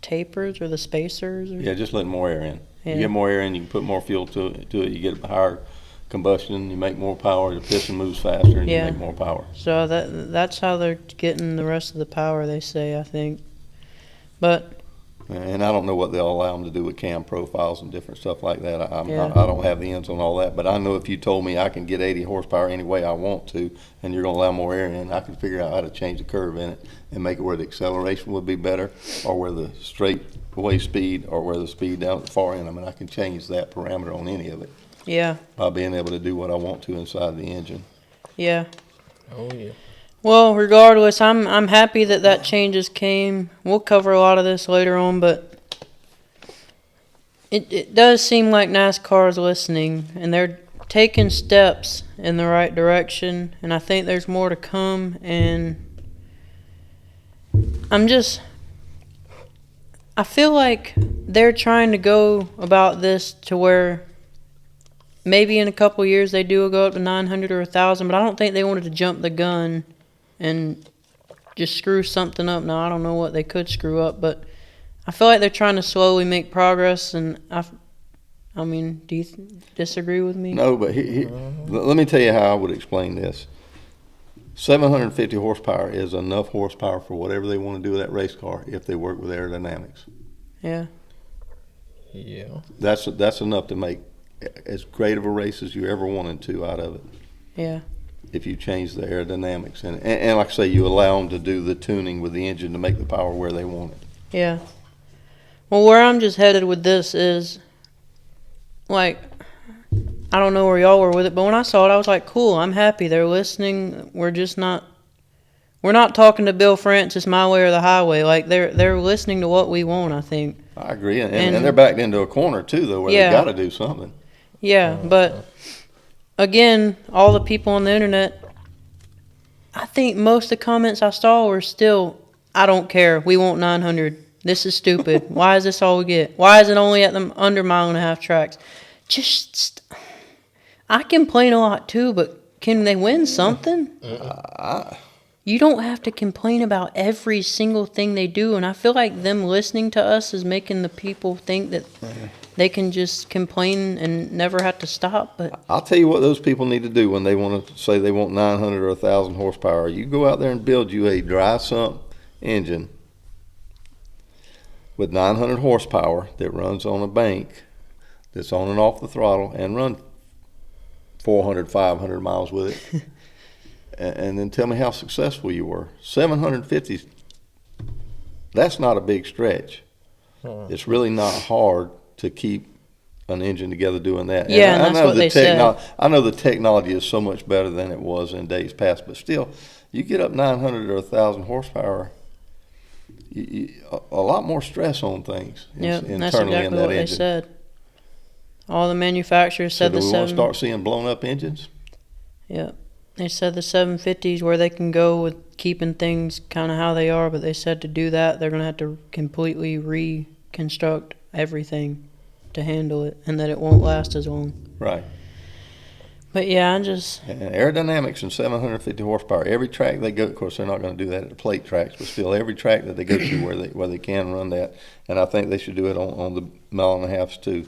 Speaker 3: tapers or the spacers.
Speaker 1: Yeah, just letting more air in.
Speaker 3: Yeah.
Speaker 1: You get more air in, you can put more fuel to it. You get higher combustion, you make more power, the piston moves faster, and you make more power.
Speaker 3: So that's how they're getting the rest of the power, they say, I think.
Speaker 1: And I don't know what they'll allow them to do with cam profiles and different stuff like that. I don't have the ends on all that, but I know if you told me I can get 80 horsepower any way I want to, and you're going to allow more air in, I can figure out how to change the curve in it and make it where the acceleration would be better, or where the straightaway speed, or where the speed down at the far end. I mean, I can change that parameter on any of it.
Speaker 3: Yeah.
Speaker 1: By being able to do what I want to inside the engine.
Speaker 3: Yeah.
Speaker 2: Oh, yeah.
Speaker 3: Well, regardless, I'm happy that changes came. We'll cover a lot of this later on, but it does seem like NASCAR is listening, and they're taking steps in the right direction, and I think there's more to come, and I feel like they're trying to go about this to where maybe in a couple of years they do go up to 900 or 1,000, but I don't think they wanted to jump the gun and just screw something up. Now, I don't know what they could screw up, but I feel like they're trying to slowly make progress, and I mean, do you disagree with me?
Speaker 1: No, but let me tell you how I would explain this. 750 horsepower is enough horsepower for whatever they want to do with that race car if they work with aerodynamics.
Speaker 3: Yeah.
Speaker 2: Yeah.
Speaker 1: That's enough to make as great of a race as you ever wanted to out of it.
Speaker 3: Yeah.
Speaker 1: If you change the aerodynamics and like I say, you allow them to do the tuning with the engine to make the power where they want it.
Speaker 3: Yeah. Well, where I'm just headed with this is, like, I don't know where y'all were with it, but when I saw it, I was like, cool, I'm happy. They're listening. We're not talking to Bill Francis my way or the highway. Like, they're listening to what we want, I think.
Speaker 1: I agree. And they're backed into a corner, too, though, where they got to do something.
Speaker 3: Yeah, but, again, all the people on the internet, I think most of the comments I saw were still, I don't care. We want 900. This is stupid. Why is this all we get? Why is it only at the under mile and a half tracks? I complain a lot too, but can they win something? You don't have to complain about every single thing they do, and I feel like them listening to us is making the people think that they can just complain and never have to stop. But
Speaker 1: I'll tell you what those people need to do when they want to say they want 900 or 1,000 horsepower. You go out there and build you a dry sump engine with 900 horsepower that runs on a bank, that's on and off the throttle, and run 400, 500 miles with it, and then tell me how successful you were. 750, that's not a big stretch. It's really not hard to keep an engine together doing that.
Speaker 3: Yeah, and that's what they said.
Speaker 1: I know the technology is so much better than it was in days past, but still, you get up 900 or 1,000 horsepower, a lot more stress on things internally
Speaker 3: that's exactly
Speaker 1: in that
Speaker 3: what
Speaker 1: engine.
Speaker 3: they said. All the manufacturers said
Speaker 1: do we want to start seeing blown up engines?
Speaker 3: Yeah, they said the 750s where they can go with keeping things kind of how they are, but they said to do that they're going to have to completely reconstruct everything to handle it, and that it won't last as long.
Speaker 1: Right.
Speaker 3: But yeah,
Speaker 1: And aerodynamics and 750 horsepower. Every track they go, of course, they're not going to do that at the plate tracks, but still, every track that they go to where they can run that, and I think they should do it on the mile and a halves too.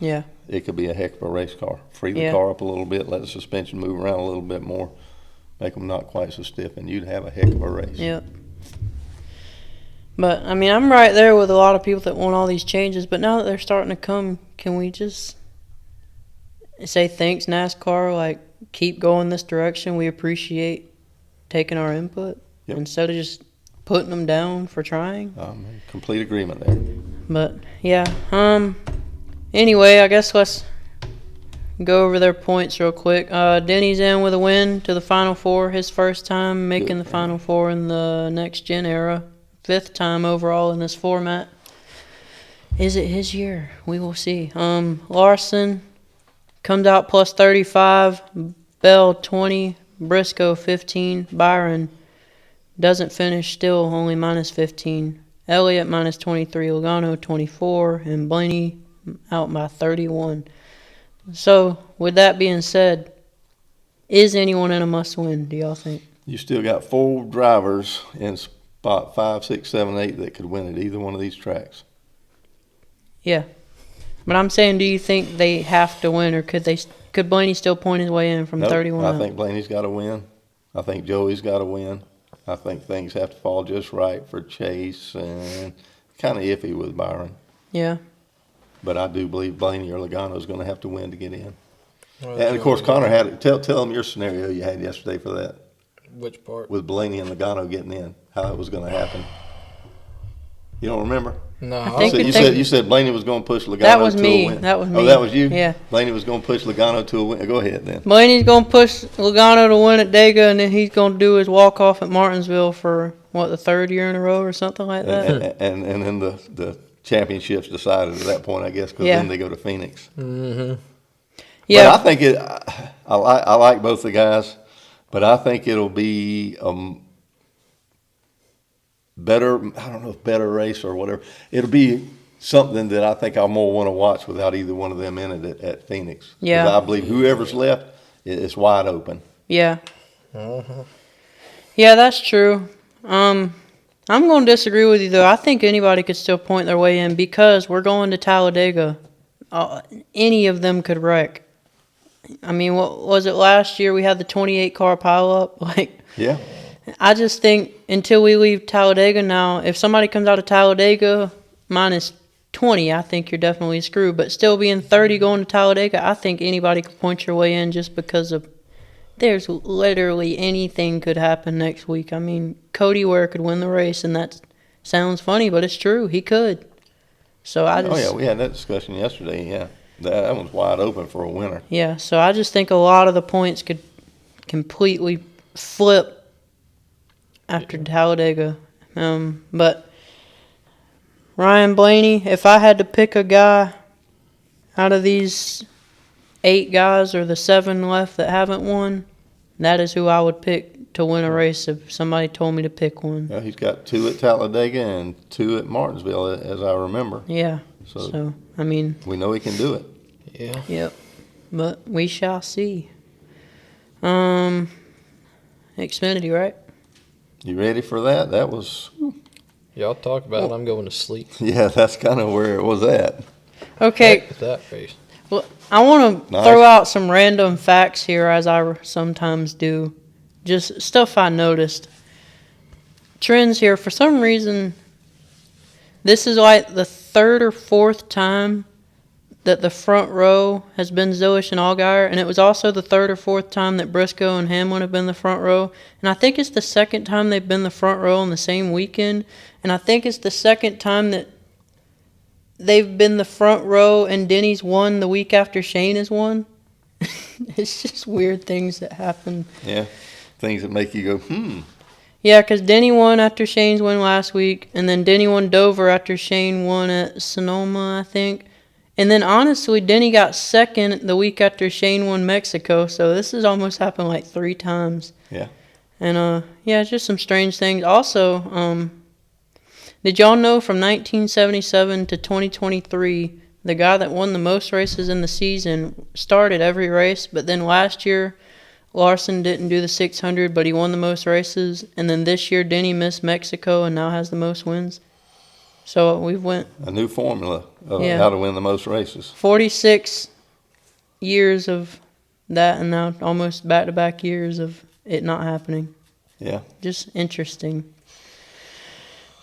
Speaker 3: Yeah.
Speaker 1: It could be a heck of a race car. Free the car up a little bit, let the suspension move around a little bit more, make them not quite so stiff, and you'd have a heck of a race.
Speaker 3: Yep. But, I mean, I'm right there with a lot of people that want all these changes, but now that they're starting to come, can we just say thanks, NASCAR, like, keep going this direction? We appreciate taking our input instead of just putting them down for trying.
Speaker 1: Complete agreement there.
Speaker 3: But, yeah, anyway, I guess let's go over their points real quick. Denny's in with a win to the Final Four, his first time making the Final Four in the next-gen era. 5th time overall in this format. Is it his year? We will see. Larson comes out plus 35, Bell 20, Brisco 15, Byron doesn't finish, still only minus 15. Elliott minus 23, Logano 24, and Blaney out by 31. So, with that being said, is anyone in a must-win, do y'all think?
Speaker 1: You still got 4 drivers in spot 5, 6, 7, 8 that could win at either one of these tracks.
Speaker 3: Yeah. But I'm saying, do you think they have to win, or could Blaney still point his way in from 31
Speaker 1: I think Blaney's got to win. I think Joey's got to win. I think things have to fall just right for Chase, and kind of iffy with Byron.
Speaker 3: Yeah.
Speaker 1: But I do believe Blaney or Logano's going to have to win to get in. And, of course, Connor had it. Tell them your scenario you had yesterday for that.
Speaker 2: Which part?
Speaker 1: With Blaney and Logano getting in, how it was going to happen. You don't remember?
Speaker 2: No.
Speaker 1: You said Blaney was going to push Logano
Speaker 3: that was
Speaker 1: to
Speaker 3: me.
Speaker 1: a win.
Speaker 3: That was me.
Speaker 1: Oh, that was you?
Speaker 3: Yeah.
Speaker 1: Blaney was going to push Logano to a win. Go ahead then.
Speaker 3: Blaney's going to push Logano to win at Dega, and then he's going to do his walk-off at Martinsville for, the 3rd year in a row or something like that?
Speaker 1: And then the championships decided at that point, I guess, because then they go to Phoenix.
Speaker 2: Mm-hmm.
Speaker 1: Yeah. But I think I like both the guys, but I think it'll be better, I don't know if better race or whatever. It'll be something that I think I'll more want to watch without either one of them in it at Phoenix.
Speaker 3: Yeah.
Speaker 1: 'Cause I believe whoever's left, it's wide open.
Speaker 3: Yeah. Yeah, that's true. I'm going to disagree with you, though. I think anybody could still point their way in because we're going to Talladega. Any of them could wreck. I mean, what was it last year? We had the 28-car pileup.
Speaker 1: Yeah.
Speaker 3: I just think until we leave Talladega now, if somebody comes out of Talladega minus 20, I think you're definitely screwed. But still being 30 going to Talladega, I think anybody could point your way in just because of there's literally anything could happen next week. I mean, Cody Ware could win the race, and that sounds funny, but it's true. He could. So I just.
Speaker 1: Oh, yeah, we had that discussion yesterday, yeah. That one's wide open for a winner.
Speaker 3: Yeah, so I just think a lot of the points could completely flip after Talladega. But Ryan Blaney, if I had to pick a guy out of these 8 guys or the 7 left that haven't won, that is who I would pick to win a race if somebody told me to pick one.
Speaker 1: Yeah, he's got 2 at Talladega and 2 at Martinsville, as I remember.
Speaker 3: Yeah. So I mean,
Speaker 1: we know he can do it.
Speaker 2: Yeah.
Speaker 3: Yep. But we shall see. Xfinity, right?
Speaker 1: You ready for that? That was,
Speaker 2: Y'all talk about it. I'm going to sleep.
Speaker 1: yeah, that's kind of where it was at.
Speaker 3: Okay.
Speaker 2: Heck with that race.
Speaker 3: Well, I want to
Speaker 1: Nice.
Speaker 3: throw out some random facts here, as I sometimes do. Just stuff I noticed. Trends here. For some reason, this is like the 3rd or 4th time that the front row has been Zillish and Allgaier, and it was also the 3rd or 4th time that Brisco and Hamlin have been the front row. And I think it's the 2nd time they've been the front row on the same weekend. And I think it's the 2nd time that they've been the front row and Denny's won the week after Shane has won. It's just weird things that happen.
Speaker 1: Yeah, things that make you go,
Speaker 3: Yeah, because Denny won after Shane's win last week, and then Denny won Dover after Shane won at Sonoma, I think. And then, honestly, Denny got 2nd the week after Shane won Mexico, so this has almost happened like 3 times.
Speaker 1: Yeah.
Speaker 3: And, yeah, it's just some strange things. Also, did y'all know from 1977 to 2023, the guy that won the most races in the season started every race, but then last year, Larson didn't do the 600, but he won the most races. And then this year, Denny missed Mexico and now has the most wins. So we've went
Speaker 1: a new formula of
Speaker 3: Yeah.
Speaker 1: how to win the most races.
Speaker 3: 46 years of that, and now almost back-to-back years of it not happening.
Speaker 1: Yeah.
Speaker 3: Just interesting.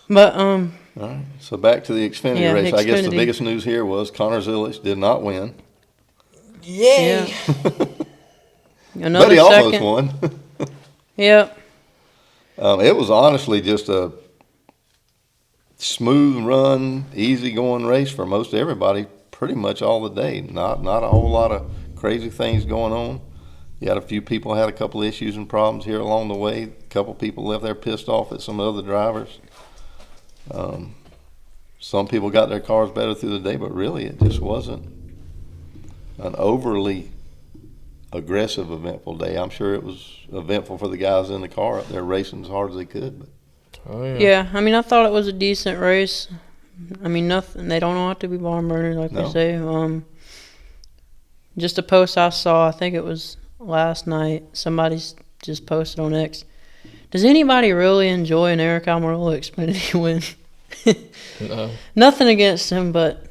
Speaker 3: But
Speaker 1: All right. So back to the Xfinity
Speaker 3: Yeah,
Speaker 1: race. I guess the
Speaker 3: Xfinity.
Speaker 1: biggest news here was Connor Zillich did not win.
Speaker 3: yeah,
Speaker 1: But
Speaker 3: another
Speaker 1: he almost
Speaker 3: 2nd.
Speaker 1: won.
Speaker 3: Yep.
Speaker 1: It was honestly just a smooth run, easy going race for most everybody pretty much all the day. Not a whole lot of crazy things going on. You had a few people had a couple issues and problems here along the way. A couple people left there pissed off at some other drivers. Some people got their cars better through the day, but really it just wasn't an overly aggressive, eventful day. I'm sure it was eventful for the guys in the car up there racing as hard as they could. But
Speaker 2: Oh, yeah.
Speaker 3: Yeah, I mean, I thought it was a decent race. I mean, nothing. They don't have to be barn burners, like
Speaker 1: No.
Speaker 3: we say. Just a post I saw, I think it was last night. Somebody's just posted on X. Does anybody really enjoy an Eric Almirola Xfinity win?
Speaker 2: No.
Speaker 3: Nothing against him, but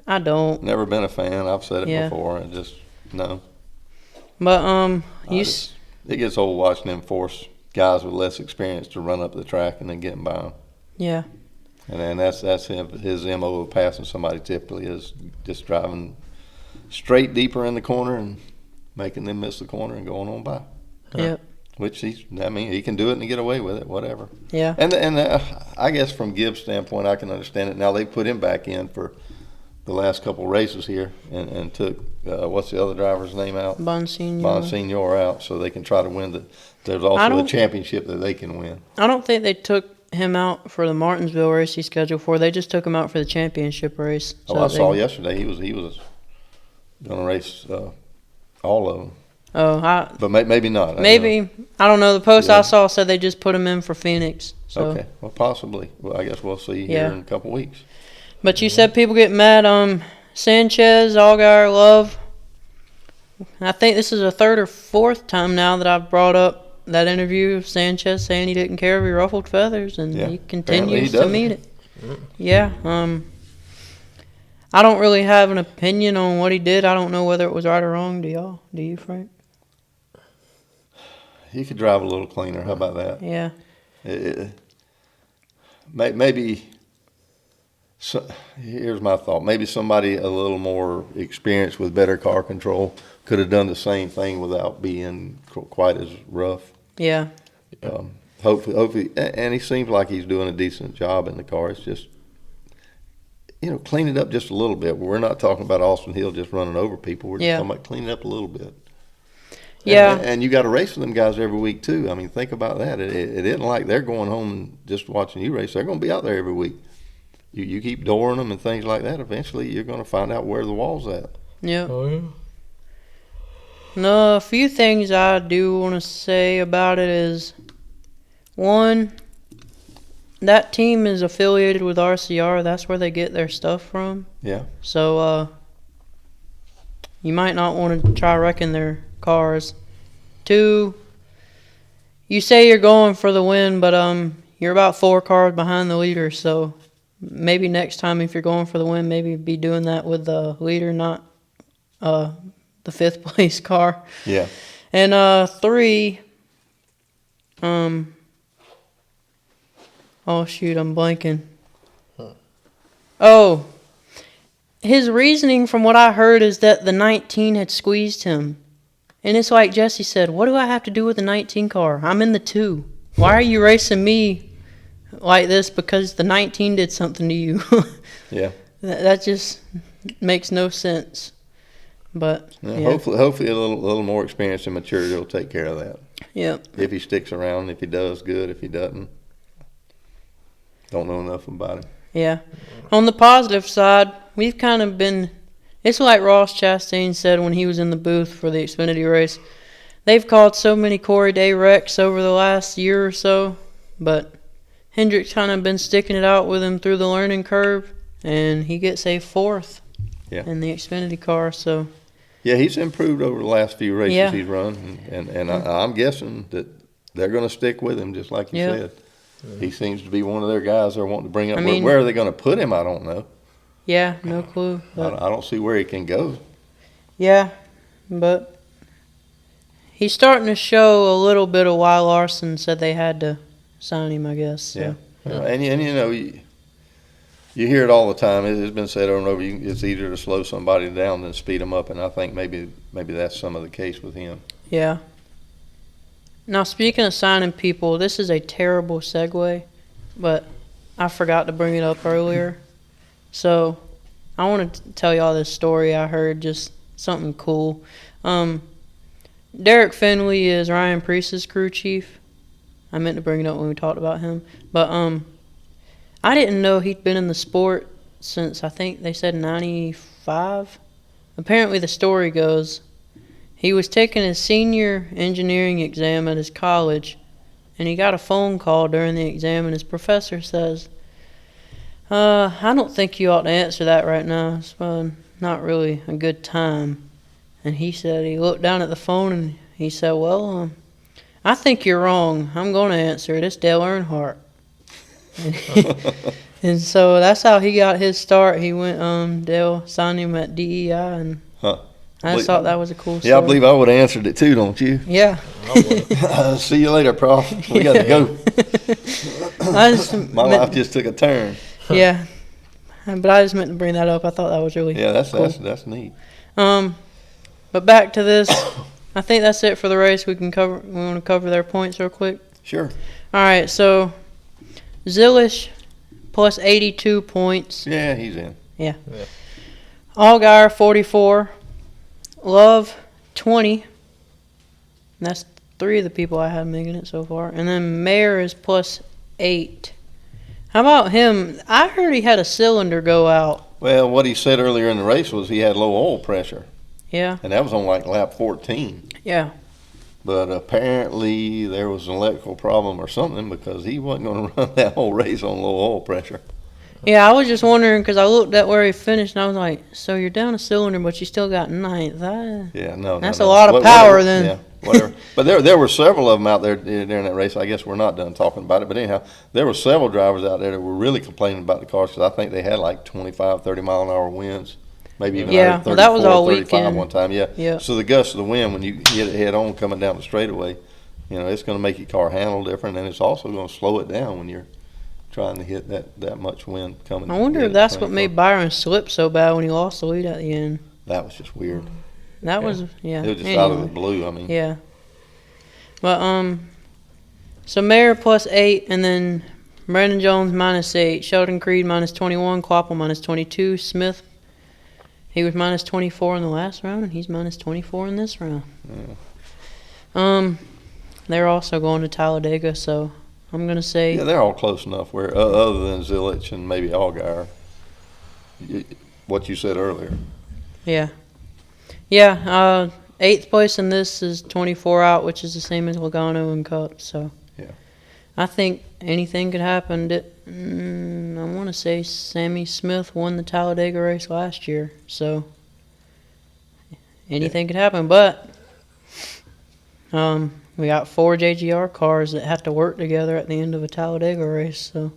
Speaker 3: I don't.
Speaker 1: never been a fan. I've said it
Speaker 3: Yeah.
Speaker 1: before. And just no.
Speaker 3: But
Speaker 1: It gets old watching them force guys with less experience to run up the track and then getting by them.
Speaker 3: yeah,
Speaker 1: And then that's his MO of passing somebody typically is just driving straight deeper in the corner and making them miss the corner and going on by.
Speaker 3: yep,
Speaker 1: Which he can do it and get away with it, whatever.
Speaker 3: yeah.
Speaker 1: And I guess from Gibbs' standpoint, I can understand it. Now they put him back in for the last couple races here and took what's the other driver's name out? Bonsignor out, so they can try to win there's also a championship that they can win.
Speaker 3: I don't think they took him out for the Martinsville race he scheduled for. They just took him out for the championship race.
Speaker 1: Oh, I saw yesterday he was going to race all of them.
Speaker 3: Oh,
Speaker 1: But maybe not.
Speaker 3: maybe. I don't know. The post
Speaker 1: Yeah.
Speaker 3: I saw said they just put him in for Phoenix. So.
Speaker 1: Okay, well, possibly. Well, I guess we'll see
Speaker 3: Yeah.
Speaker 1: here in a couple weeks.
Speaker 3: But you said people get mad. Sanchez, Allgaier, Love. I think this is the 3rd or 4th time now that I've brought up that interview of Sanchez saying he didn't care if he ruffled feathers, and
Speaker 1: Yeah,
Speaker 3: he
Speaker 1: apparently
Speaker 3: continues
Speaker 1: he
Speaker 3: to
Speaker 1: doesn't.
Speaker 3: meet it. Yeah. I don't really have an opinion on what he did. I don't know whether it was right or wrong. Do y'all? Do you, Frank?
Speaker 1: He could drive a little cleaner. How about that?
Speaker 3: Yeah.
Speaker 1: Maybe So here's my thought. Maybe somebody a little more experienced with better car control could have done the same thing without being quite as rough.
Speaker 3: Yeah.
Speaker 1: Hopefully, and he seems like he's doing a decent job in the car. It's just, clean it up just a little bit. We're not talking about Austin Hill just running over people. We're just talking about cleaning up a little bit.
Speaker 3: Yeah.
Speaker 1: And you got to race with them guys every week, too. I mean, think about that. It isn't like they're going home and just watching you race. They're going to be out there every week. You keep dooring them and things like that, eventually you're going to find out where the wall's at.
Speaker 3: Yeah.
Speaker 2: Oh, yeah.
Speaker 3: No, a few things I do want to say about it is, one, that team is affiliated with RCR. That's where they get their stuff from.
Speaker 1: Yeah.
Speaker 3: So, you might not want to try wrecking their cars. Two, you say you're going for the win, but you're about 4 cars behind the leader, so maybe next time if you're going for the win, maybe be doing that with the leader, not the 5th place car.
Speaker 1: Yeah.
Speaker 3: And 3, oh shoot, I'm blanking. Oh, his reasoning from what I heard is that the 19 had squeezed him. And it's like Jesse said, what do I have to do with the 19 car? I'm in the 2. Why are you racing me like this because the 19 did something to you?
Speaker 1: Yeah.
Speaker 3: That just makes no sense. But yeah.
Speaker 1: Hopefully a little more experience and maturity will take care of that.
Speaker 3: Yeah.
Speaker 1: If he sticks around, if he does, good. If he doesn't, don't know enough about him.
Speaker 3: Yeah. On the positive side, we've kind of been, it's like Ross Chastain said when he was in the booth for the Xfinity race. They've caught so many Corey Day wrecks over the last year or so, but Hendrick's kind of been sticking it out with him through the learning curve, and he gets a 4th in the Xfinity car. So
Speaker 1: yeah, he's improved over the last few races
Speaker 3: Yeah.
Speaker 1: he's run, and I'm guessing that they're going to stick with him, just like you said. He seems to be one of their guys they're wanting to bring up.
Speaker 3: I mean-
Speaker 1: Where are they going to put him? I don't know.
Speaker 3: yeah, no clue. But
Speaker 1: I don't see where he can go.
Speaker 3: yeah, but he's starting to show a little bit of why Larson said they had to sign him, I guess. So.
Speaker 1: Yeah. And you hear it all the time. It's been said over and over. It's easier to slow somebody down than speed them up, and I think maybe that's some of the case with him.
Speaker 3: Yeah. Now, speaking of signing people, this is a terrible segue, but I forgot to bring it up earlier. So, I want to tell y'all this story I heard, just something cool. Derek Finley is Ryan Priest's crew chief. I meant to bring it up when we talked about him. But I didn't know he'd been in the sport since, I think they said 95. Apparently, the story goes, he was taking his senior engineering exam at his college, and he got a phone call during the exam, and his professor says, I don't think you ought to answer that right now. It's not really a good time. And he said, he looked down at the phone, and he said, well, I think you're wrong. I'm going to answer it. It's Dale Earnhardt. And so that's how he got his start. He went, Dale signed him at DEI, and I just thought that was a cool story.
Speaker 1: Yeah, I believe I would have answered it too, don't you?
Speaker 3: Yeah.
Speaker 1: See you later, Prof. We got to go. My life just took a turn.
Speaker 3: Yeah. But I just meant to bring that up. I thought that was really
Speaker 1: Yeah,
Speaker 3: cool.
Speaker 1: that's neat.
Speaker 3: But back to this. I think that's it for the race. We want to cover their points real quick.
Speaker 1: Sure.
Speaker 3: All right, so Zilish plus 82 points.
Speaker 1: Yeah, he's in.
Speaker 3: Yeah. Allgaier 44. Love 20. And that's 3 of the people I had making it so far. And then Mayer is plus 8. How about him? I heard he had a cylinder go out.
Speaker 1: Well, what he said earlier in the race was he had low oil pressure.
Speaker 3: Yeah.
Speaker 1: And that was on like lap 14.
Speaker 3: Yeah.
Speaker 1: But apparently there was an electrical problem or something because he wasn't going to run that whole race on low oil pressure.
Speaker 3: Yeah, I was just wondering because I looked at where he finished and I was like, so you're down a cylinder, but you still got 9th.
Speaker 1: Yeah, no.
Speaker 3: That's a lot of power then.
Speaker 1: Yeah, whatever. But there were several of them out there during that race. I guess we're not done talking about it. But anyhow, there were several drivers out there that were really complaining about the cars because I think they had like 25, 30-mile-an-hour winds. Maybe even 34,
Speaker 3: that was all
Speaker 1: 35
Speaker 3: weekend.
Speaker 1: one time.
Speaker 3: Yeah.
Speaker 1: So the gust of the wind when you hit it head on coming down the straightaway, it's going to make your car handle different, and it's also going to slow it down when you're trying to hit that much wind coming.
Speaker 3: I wonder if that's what made Byron slip so bad when he lost the lead at the end.
Speaker 1: That was just weird.
Speaker 3: That was, yeah.
Speaker 1: It was just out of the blue, I mean.
Speaker 3: Yeah. But, so Mayer +8, and then Brandon Jones -8, Sheldon Creed -21, Quapple -22, Smith, he was -24 in the last round, and he's -24 in this round.
Speaker 1: Yeah.
Speaker 3: They're also going to Talladega, so I'm going to say...
Speaker 1: Yeah, they're all close enough where, other than Zilich and maybe Allgaier, what you said earlier.
Speaker 3: Yeah. Yeah, 8th place in this is 24 out, which is the same as Logano and Cup, so...
Speaker 1: Yeah.
Speaker 3: I think anything could happen. I want to say Sammy Smith won the Talladega race last year, so anything could happen. But we got 4 JGR cars that have to work together at the end of a Talladega race, so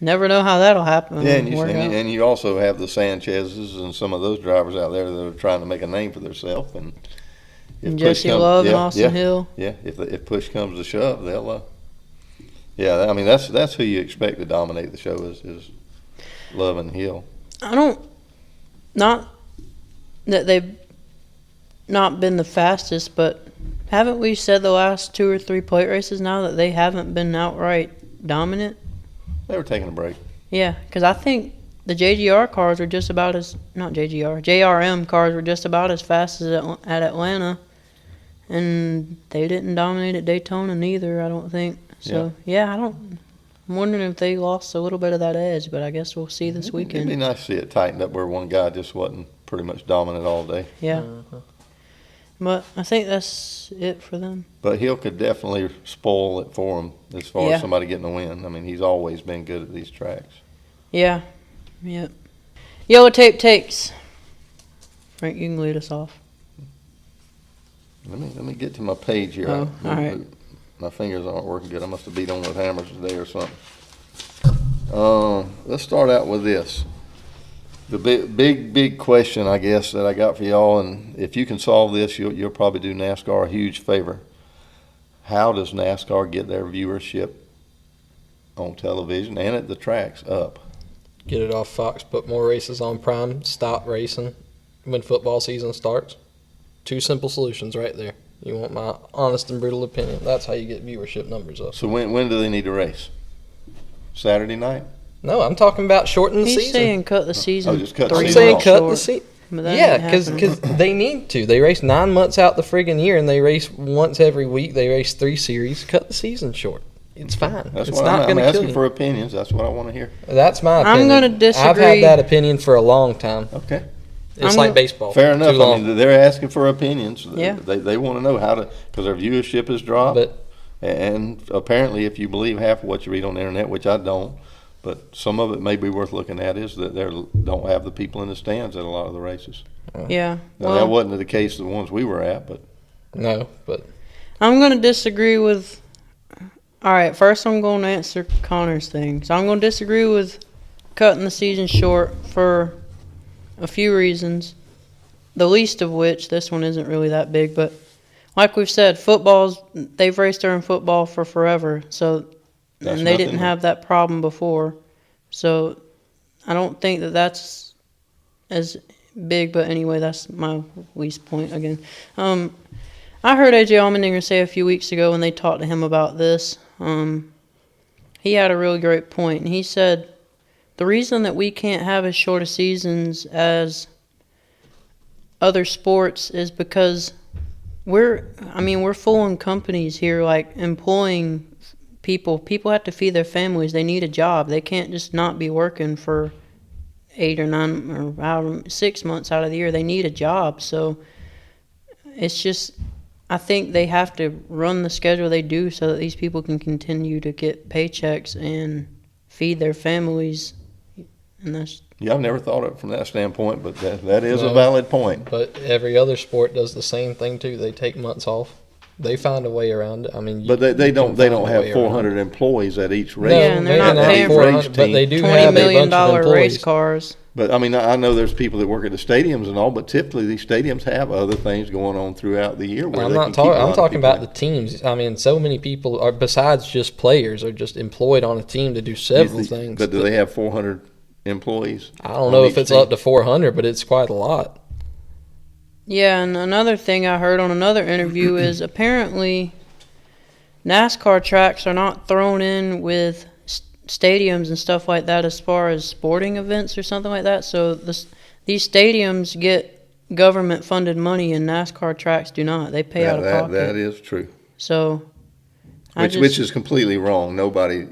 Speaker 3: never know how that'll happen.
Speaker 1: Yeah, and you also have the Sanchez's and some of those drivers out there that are trying to make a name for themselves. And
Speaker 3: Jesse Love and Austin Hill.
Speaker 1: Yeah, if push comes to shove, they'll. Yeah, I mean that's who you expect to dominate the show is Love and Hill. Not
Speaker 3: that they've not been the fastest, but haven't we said the last 2 or 3 plate races now that they haven't been outright dominant?
Speaker 1: They were taking a break.
Speaker 3: Yeah, because I think the JGR cars were just about as, not JGR, JRM cars were just about as fast as at Atlanta. And they didn't dominate at Daytona neither, I don't think. So, yeah, I'm wondering if they lost a little bit of that edge, but I guess we'll see this weekend.
Speaker 1: It'd be nice to see it tightened up where one guy just wasn't pretty much dominant all day.
Speaker 3: Yeah. But I think that's it for them.
Speaker 1: But Hill could definitely spoil it for him as far as somebody getting a win. I mean, he's always been good at these tracks.
Speaker 3: Yeah. Yep. Yellow tape takes. Frank, you can lead us off.
Speaker 1: Let me get to my page here.
Speaker 3: Oh, all right.
Speaker 1: My fingers aren't working good. I must have beat on with hammers today or something. Let's start out with this. The big question, I guess, that I got for y'all, and if you can solve this, you'll probably do NASCAR a huge favor. How does NASCAR get their viewership on television and at the tracks up?
Speaker 2: Get it off Fox, put more races on Prime, stop racing when football season starts. 2 simple solutions right there. You want my honest and brutal opinion. That's how you get viewership numbers up.
Speaker 1: So when do they need to race? Saturday night?
Speaker 2: No, I'm talking about shorten the season.
Speaker 3: He's saying cut the season.
Speaker 1: Oh, just cut the
Speaker 2: I'm
Speaker 1: season
Speaker 2: saying
Speaker 1: off.
Speaker 2: cut the season. Yeah, because
Speaker 3: because
Speaker 2: they need to. They race 9 months out the friggin' year, and they race once every week. They race 3 series. Cut the season short. It's fine.
Speaker 1: That's
Speaker 2: it's
Speaker 1: what
Speaker 2: not
Speaker 1: I'm
Speaker 2: going to kill
Speaker 1: asking
Speaker 2: you.
Speaker 1: for opinions. That's what I want to hear.
Speaker 2: That's my opinion.
Speaker 3: I'm going to disagree.
Speaker 2: I've had that opinion for a long time.
Speaker 1: Okay.
Speaker 2: It's like baseball.
Speaker 1: Fair enough.
Speaker 2: Too long.
Speaker 1: I mean, they're asking for opinions.
Speaker 3: Yeah.
Speaker 1: They want to know how to, because their viewership has dropped. And apparently, if you believe half of what you read on the internet, which I don't, but some of it may be worth looking at, is that they don't have the people in the stands at a lot of the races.
Speaker 3: Yeah.
Speaker 1: Now, that wasn't the case of the ones we were at, but.
Speaker 2: No, but.
Speaker 3: I'm going to disagree with. All right, first I'm going to answer Connor's thing. So I'm going to disagree with cutting the season short for a few reasons. The least of which, this one isn't really that big, but like we've said, they've raced during football for forever. So, and they didn't have that problem before. So I don't think that that's as big, but anyway, that's my least point again. I heard A.J. Allmendinger say a few weeks ago when they talked to him about this, he had a really great point. And he said, the reason that we can't have as short of seasons as other sports is because we're fooling companies here, like employing people. People have to feed their families. They need a job. They can't just not be working for 8 or 9 or 6 months out of the year. They need a job. So it's just, I think they have to run the schedule they do so that these people can continue to get paychecks and feed their families. And that's.
Speaker 1: Yeah, I've never thought of it from that standpoint, but that is a valid point.
Speaker 2: But every other sport does the same thing too. They take months off. They find a way around it. I mean,
Speaker 1: but they don't have 400 employees at each race.
Speaker 3: Yeah, and they're not paying
Speaker 2: for 400, but they do have
Speaker 3: $20 million
Speaker 2: a bunch of employees.
Speaker 3: race cars.
Speaker 1: But I mean, I know there's people that work at the stadiums and all, but typically these stadiums have other things going on throughout the year. Where
Speaker 2: I'm
Speaker 1: they
Speaker 2: not
Speaker 1: can keep
Speaker 2: talking.
Speaker 1: a lot
Speaker 2: I'm
Speaker 1: of
Speaker 2: talking
Speaker 1: people
Speaker 2: about
Speaker 1: in.
Speaker 2: the teams. I mean, so many people are besides just players are just employed on a team to do several things.
Speaker 1: But do they have 400 employees?
Speaker 2: I don't know if it's up to 400, but it's quite a lot.
Speaker 3: Yeah, and another thing I heard on another interview is apparently NASCAR tracks are not thrown in with stadiums and stuff like that as far as sporting events or something like that. So these stadiums get government-funded money, and NASCAR tracks do not. They pay out of pocket.
Speaker 1: That is true.
Speaker 3: So,
Speaker 1: Which is completely wrong. Nobody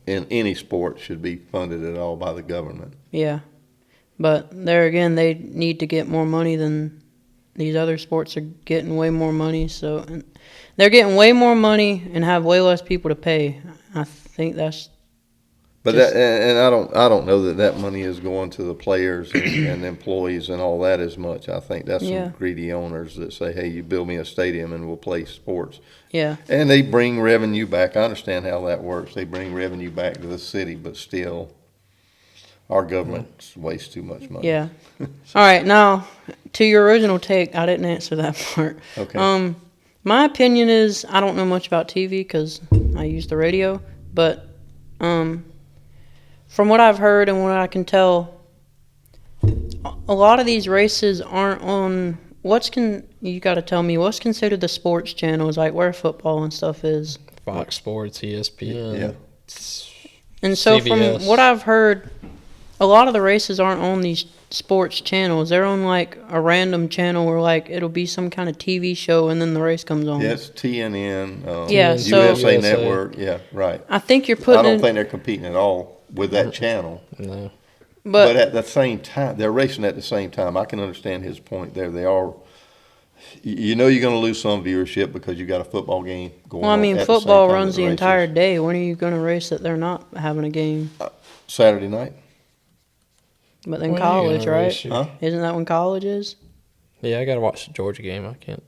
Speaker 1: in any sport should be funded at all by the government.
Speaker 3: Yeah, but there again, they need to get more money than these other sports are getting. Way more money, so they're getting way more money and have way less people to pay. I think that's.
Speaker 1: But I don't know that money is going to the players and employees and all that as much. I think that's some greedy owners that say, "Hey, you build me a stadium and we'll play sports."
Speaker 3: Yeah.
Speaker 1: And they bring revenue back. I understand how that works. They bring revenue back to the city, but still, our government wastes too much money.
Speaker 3: Yeah. All right, now to your original take, I didn't answer that part.
Speaker 1: Okay.
Speaker 3: My opinion is I don't know much about TV because I use the radio, but from what I've heard and what I can tell, a lot of these races aren't on you got to tell me what's considered the sports channels, like where football and stuff is.
Speaker 2: Fox Sports, ESPN.
Speaker 1: Yeah.
Speaker 3: And so
Speaker 2: CBS.
Speaker 3: from what I've heard, a lot of the races aren't on these sports channels. They're on like a random channel where like it'll be some kind of TV show and then the race comes on.
Speaker 1: Yeah, it's TNN.
Speaker 3: Yeah, so-
Speaker 1: USA
Speaker 2: USA.
Speaker 1: Network. Yeah, right.
Speaker 3: I think you're
Speaker 1: I
Speaker 3: putting
Speaker 1: don't
Speaker 3: in,
Speaker 1: think they're competing at all with that channel.
Speaker 2: No.
Speaker 1: But at the same time, they're racing at the same time. I can understand his point there. They are, you know, you're going to lose some viewership because you got a football game going on.
Speaker 3: well, I mean,
Speaker 1: at the same
Speaker 3: football
Speaker 1: time
Speaker 3: runs
Speaker 1: as
Speaker 3: the
Speaker 1: races.
Speaker 3: entire day. When are you going to race that they're not having a game?
Speaker 1: Saturday night.
Speaker 3: But then
Speaker 2: When are you
Speaker 3: college,
Speaker 2: gonna
Speaker 3: right?
Speaker 2: race your-
Speaker 1: Huh?
Speaker 3: Isn't that when college is?
Speaker 2: Yeah, I got to watch the Georgia game. I can't.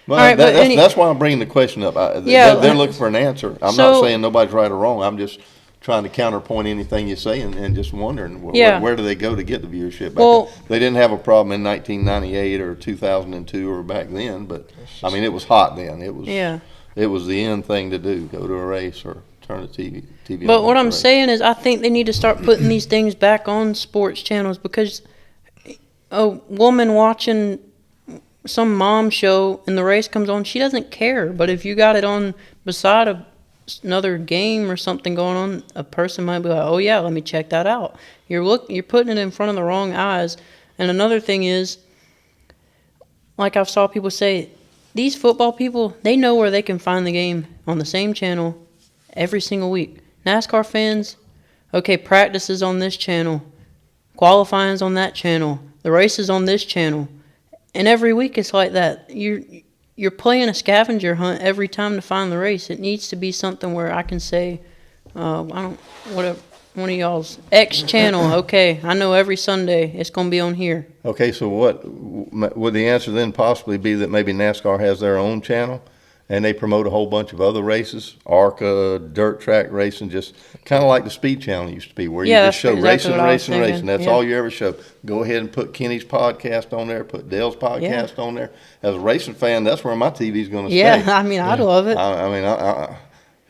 Speaker 1: Well,
Speaker 3: All right, but
Speaker 1: that's why I'm bringing the question up.
Speaker 3: Yeah,
Speaker 1: They're looking for an answer. I'm
Speaker 3: so-
Speaker 1: not saying nobody's right or wrong. I'm just trying to counterpoint anything you say and just wondering
Speaker 3: Yeah.
Speaker 1: where do they go to get the viewership back?
Speaker 3: Well-
Speaker 1: They didn't have a problem in 1998 or 2002 or back then, but I mean, it was hot then. It was it was the end thing to do, go to a race or turn the TV on.
Speaker 3: But what
Speaker 1: to
Speaker 3: I'm
Speaker 1: race.
Speaker 3: saying is I think they need to start putting these things back on sports channels because a woman watching some mom show and the race comes on, she doesn't care. But if you got it on beside another game or something going on, a person might be like, "Oh yeah, let me check that out." You're putting it in front of the wrong eyes. And another thing is, like I've saw people say, these football people, they know where they can find the game on the same channel every single week. NASCAR fans, okay, practice is on this channel, qualifying's on that channel, the race is on this channel, and every week it's like that. You're playing a scavenger hunt every time to find the race. It needs to be something where I can say, one of y'all's X channel. Okay, I know every Sunday it's going to be on here.
Speaker 1: Okay, so what would the answer then possibly be that maybe NASCAR has their own channel and they promote a whole bunch of other races, ARCA, dirt track racing, just kind of like the Speed Channel used to be, where you
Speaker 3: Yeah,
Speaker 1: just show
Speaker 3: that's exactly
Speaker 1: racing,
Speaker 3: what I was
Speaker 1: racing,
Speaker 3: thinking.
Speaker 1: racing. That's
Speaker 3: Yeah.
Speaker 1: all you ever show. Go ahead and put Kenny's podcast on there, put Dale's podcast on there. As a racing fan, that's where my TV's going to stay.
Speaker 3: Yeah, I mean, I'd love it.
Speaker 1: I mean,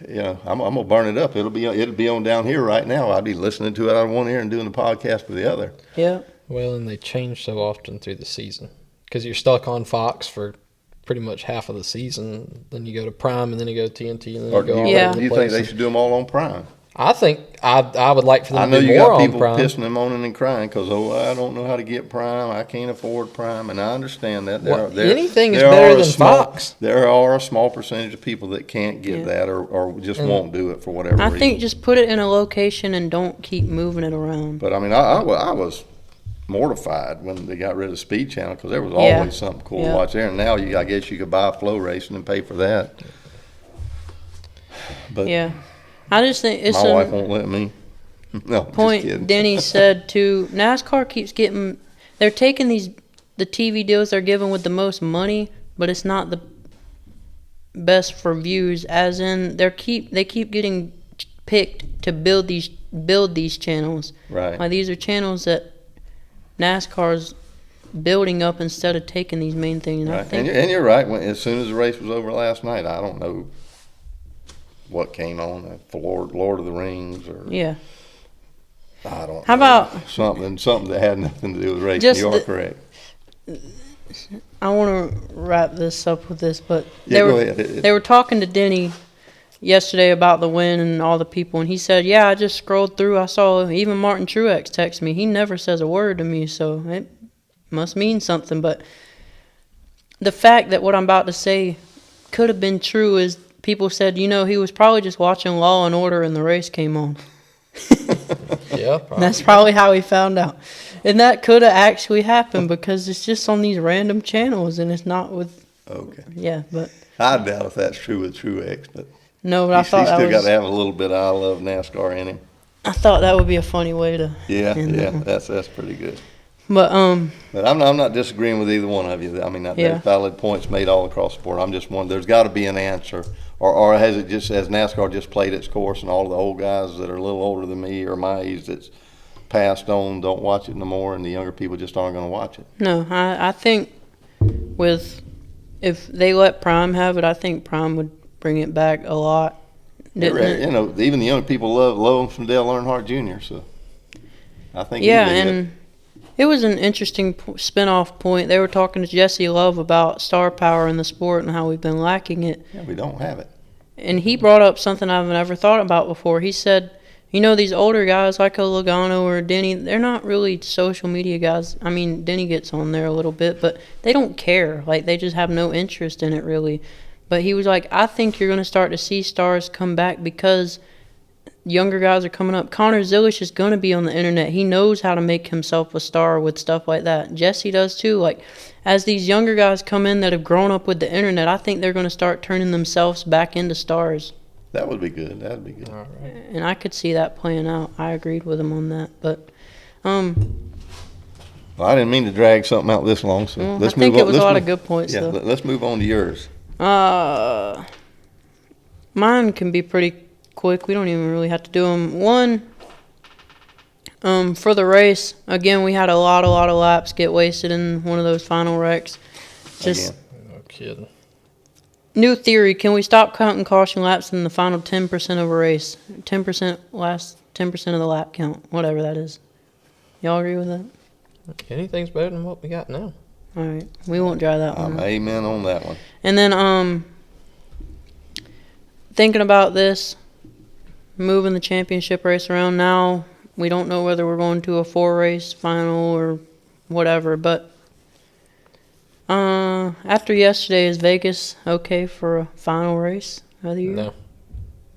Speaker 1: you know, I'm gonna burn it up. It'll be on down here right now. I'd be listening to it out of one ear and doing the podcast with the other.
Speaker 3: Yeah.
Speaker 2: Well, and they change so often through the season because you're stuck on Fox for pretty much half of the season. Then you go to Prime, and then you go to TNT, and then
Speaker 1: Or
Speaker 2: you go all
Speaker 3: Yeah.
Speaker 2: over the
Speaker 1: you
Speaker 2: place.
Speaker 1: think they should do them all on Prime?
Speaker 2: I think I would like for
Speaker 1: I
Speaker 2: them
Speaker 1: know
Speaker 2: to do
Speaker 1: you
Speaker 2: more
Speaker 1: got
Speaker 2: on
Speaker 1: people
Speaker 2: Prime.
Speaker 1: pissing and moaning and crying because I don't know how to get Prime. I can't afford Prime, and I understand that.
Speaker 2: Well, anything is better than Fox.
Speaker 1: There are a small percentage of people that can't get
Speaker 3: Yeah.
Speaker 1: that or just won't do it for whatever
Speaker 3: I
Speaker 1: reason.
Speaker 3: think just put it in a location and don't keep moving it around.
Speaker 1: But I mean, I was mortified when they got rid of Speed Channel because there was
Speaker 3: Yeah.
Speaker 1: always something cool
Speaker 3: Yeah.
Speaker 1: to watch there. And now I guess you could buy Flow Racing and pay for that. But
Speaker 3: Yeah. I just think it's
Speaker 1: my wife
Speaker 3: a
Speaker 1: won't let me. No, just
Speaker 3: point
Speaker 1: kidding.
Speaker 3: Denny said too. NASCAR keeps getting, they're taking the TV deals they're given with the most money, but it's not the best for views, as in they keep getting picked to build these channels.
Speaker 1: Right.
Speaker 3: Like, these are channels that NASCAR's building up instead of taking these main things.
Speaker 1: Right.
Speaker 3: I think,
Speaker 1: And you're right. As soon as the race was over last night, I don't know what came on. Lord of the Rings or
Speaker 3: yeah.
Speaker 1: I don't
Speaker 3: How
Speaker 1: know.
Speaker 3: about
Speaker 1: something that had nothing to do with racing.
Speaker 3: Just
Speaker 1: You are correct.
Speaker 3: I want to wrap this up with this, but
Speaker 1: Yeah, go ahead.
Speaker 3: they were talking to Denny yesterday about the win and all the people, and he said, "Yeah, I just scrolled through. I saw even Martin Truex text me. He never says a word to me, so it must mean something." But the fact that what I'm about to say could have been true is people said, he was probably just watching Law and Order and the race came on.
Speaker 2: Yeah, probably.
Speaker 3: That's probably how he found out. And that could have actually happened because it's just on these random channels and it's not with.
Speaker 1: Okay.
Speaker 3: Yeah, but.
Speaker 1: I doubt if that's true with Truex, but
Speaker 3: No, but I thought
Speaker 1: he's
Speaker 3: that
Speaker 1: still got
Speaker 3: was.
Speaker 1: to have a little bit of I love NASCAR in him.
Speaker 3: I thought that would be a funny way to.
Speaker 1: Yeah,
Speaker 3: end
Speaker 1: yeah,
Speaker 3: that.
Speaker 1: that's pretty good.
Speaker 3: But
Speaker 1: But I'm not disagreeing with either one of you. I mean,
Speaker 3: Yeah.
Speaker 1: there's valid points made all across the board. I'm just wondering, there's got to be an answer, or has NASCAR just played its course, and all the old guys that are a little older than me or my age that's passed on don't watch it no more, and the younger people just aren't going to watch it.
Speaker 3: no, I think if they let Prime have it, I think Prime would bring it back a lot. Didn't it?
Speaker 1: Even the young people love him from Dale Earnhardt Jr. So I think
Speaker 3: Yeah,
Speaker 1: he did
Speaker 3: and it was an interesting spin-off point. They were talking to Jesse Love about star power in the sport and how we've been lacking it.
Speaker 1: Yeah, we don't have it.
Speaker 3: And he brought up something I've never thought about before. He said, these older guys like a Logano or a Denny, they're not really social media guys. I mean, Denny gets on there a little bit, but they don't care. Like, they just have no interest in it, really. But he was like, I think you're going to start to see stars come back because younger guys are coming up. Connor Zilish is going to be on the internet. He knows how to make himself a star with stuff like that. Jesse does too. Like, as these younger guys come in that have grown up with the internet, I think they're going to start turning themselves back into stars.
Speaker 1: That would be good. That would be good.
Speaker 2: All right.
Speaker 3: And I could see that playing out. I agreed with him on that. But,
Speaker 1: Well, I didn't mean to drag something out this long, so
Speaker 3: well,
Speaker 1: let's
Speaker 3: I think
Speaker 1: move
Speaker 3: it
Speaker 1: on.
Speaker 3: was a lot of good points,
Speaker 1: Yeah,
Speaker 3: though.
Speaker 1: let's move on to yours.
Speaker 3: Mine can be pretty quick. We don't even really have to do them. One, for the race, again, we had a lot of laps get wasted in one of those final wrecks. Just
Speaker 1: Again.
Speaker 2: No kidding.
Speaker 3: new theory: can we stop counting caution laps in the final 10% of a race? 10% last 10% of the lap count, whatever that is. Y'all agree with that?
Speaker 2: Anything's better than what we got now.
Speaker 3: All right, we won't try that one.
Speaker 1: Amen on that one.
Speaker 3: And then, thinking about this, moving the championship race around now, we don't know whether we're going to a 4-race final or whatever, but after yesterday, is Vegas okay for a final race of the year?
Speaker 2: No,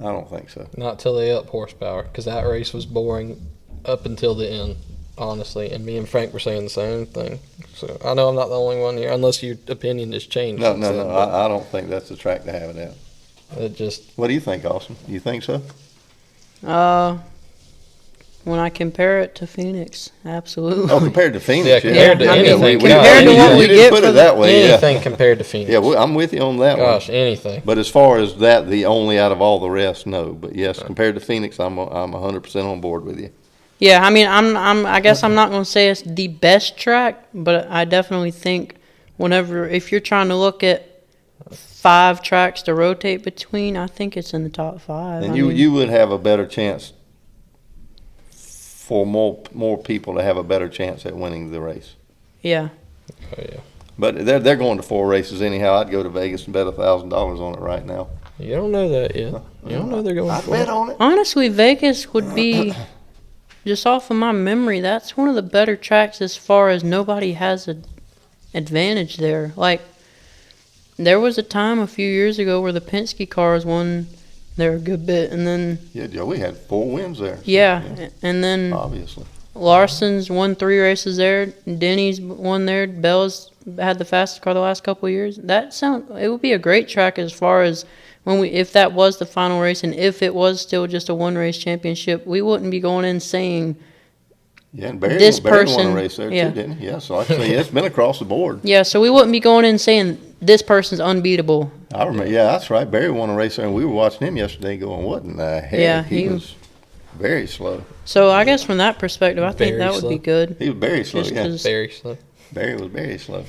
Speaker 1: I don't think so.
Speaker 2: not till they up horsepower, because that race was boring up until the end, honestly. And me and Frank were saying the same thing. So I know I'm not the only one here, unless your opinion has changed.
Speaker 1: No,
Speaker 2: since
Speaker 1: no,
Speaker 2: then,
Speaker 1: no.
Speaker 2: but
Speaker 1: I don't think that's the track to have it at.
Speaker 2: It just
Speaker 1: What do you think, Austin? You think so?
Speaker 3: When I compare it to Phoenix, absolutely.
Speaker 1: Oh, compared to Phoenix,
Speaker 2: Yeah, compared
Speaker 3: to anything.
Speaker 1: compared
Speaker 3: to what we
Speaker 1: you didn't
Speaker 3: get
Speaker 1: put
Speaker 3: for
Speaker 1: it that way. Yeah,
Speaker 2: anything compared to Phoenix.
Speaker 1: yeah. I'm with you on that
Speaker 2: Gosh,
Speaker 1: one.
Speaker 2: anything.
Speaker 1: But as far as that, the only out of all the rest, no. But yes, compared to Phoenix, I'm 100% on board with you.
Speaker 3: Yeah, I mean, I guess I'm not going to say it's the best track, but I definitely think if you're trying to look at 5 tracks to rotate between, I think it's in the top 5.
Speaker 1: And
Speaker 3: I
Speaker 1: you
Speaker 3: mean,
Speaker 1: you would have a better chance for more people to have a better chance at winning the race.
Speaker 3: yeah.
Speaker 2: Oh, yeah.
Speaker 1: But they're going to 4 races anyhow. I'd go to Vegas and bet $1,000 on it right now.
Speaker 2: You don't know that yet. You don't know they're going
Speaker 1: I'd
Speaker 2: for
Speaker 1: bet
Speaker 2: it.
Speaker 1: on it.
Speaker 3: Honestly, Vegas would be, just off of my memory, that's one of the better tracks as far as nobody has an advantage there. Like, there was a time a few years ago where the Penske cars won there a good bit, and then,
Speaker 1: Yeah, Joe, we had 4 wins there. So,
Speaker 3: yeah, and then
Speaker 1: obviously.
Speaker 3: Larson's won 3 races there. Denny's won there. Bell's had the fastest car the last couple of years. It would be a great track as far as if that was the final race and if it was still just a 1-race championship, we wouldn't be going in saying
Speaker 1: Yeah, and Barry,
Speaker 3: this
Speaker 1: Barry won
Speaker 3: person-
Speaker 1: a race there
Speaker 3: yeah.
Speaker 1: too, didn't he? Yeah, so like I say, it's been across the board.
Speaker 3: Yeah, so we wouldn't be going in saying this person's unbeatable.
Speaker 1: I remember, yeah, that's right. Barry won a race there, and we were watching him yesterday going, what in the heck?
Speaker 3: Yeah,
Speaker 1: he
Speaker 3: he-
Speaker 1: was very slow.
Speaker 3: So I guess from that perspective, I think
Speaker 2: Very
Speaker 3: that would
Speaker 2: slow.
Speaker 3: be good.
Speaker 1: He was very slow,
Speaker 3: Just
Speaker 1: yeah.
Speaker 3: 'cause
Speaker 2: Very slow.
Speaker 1: Barry was very slow.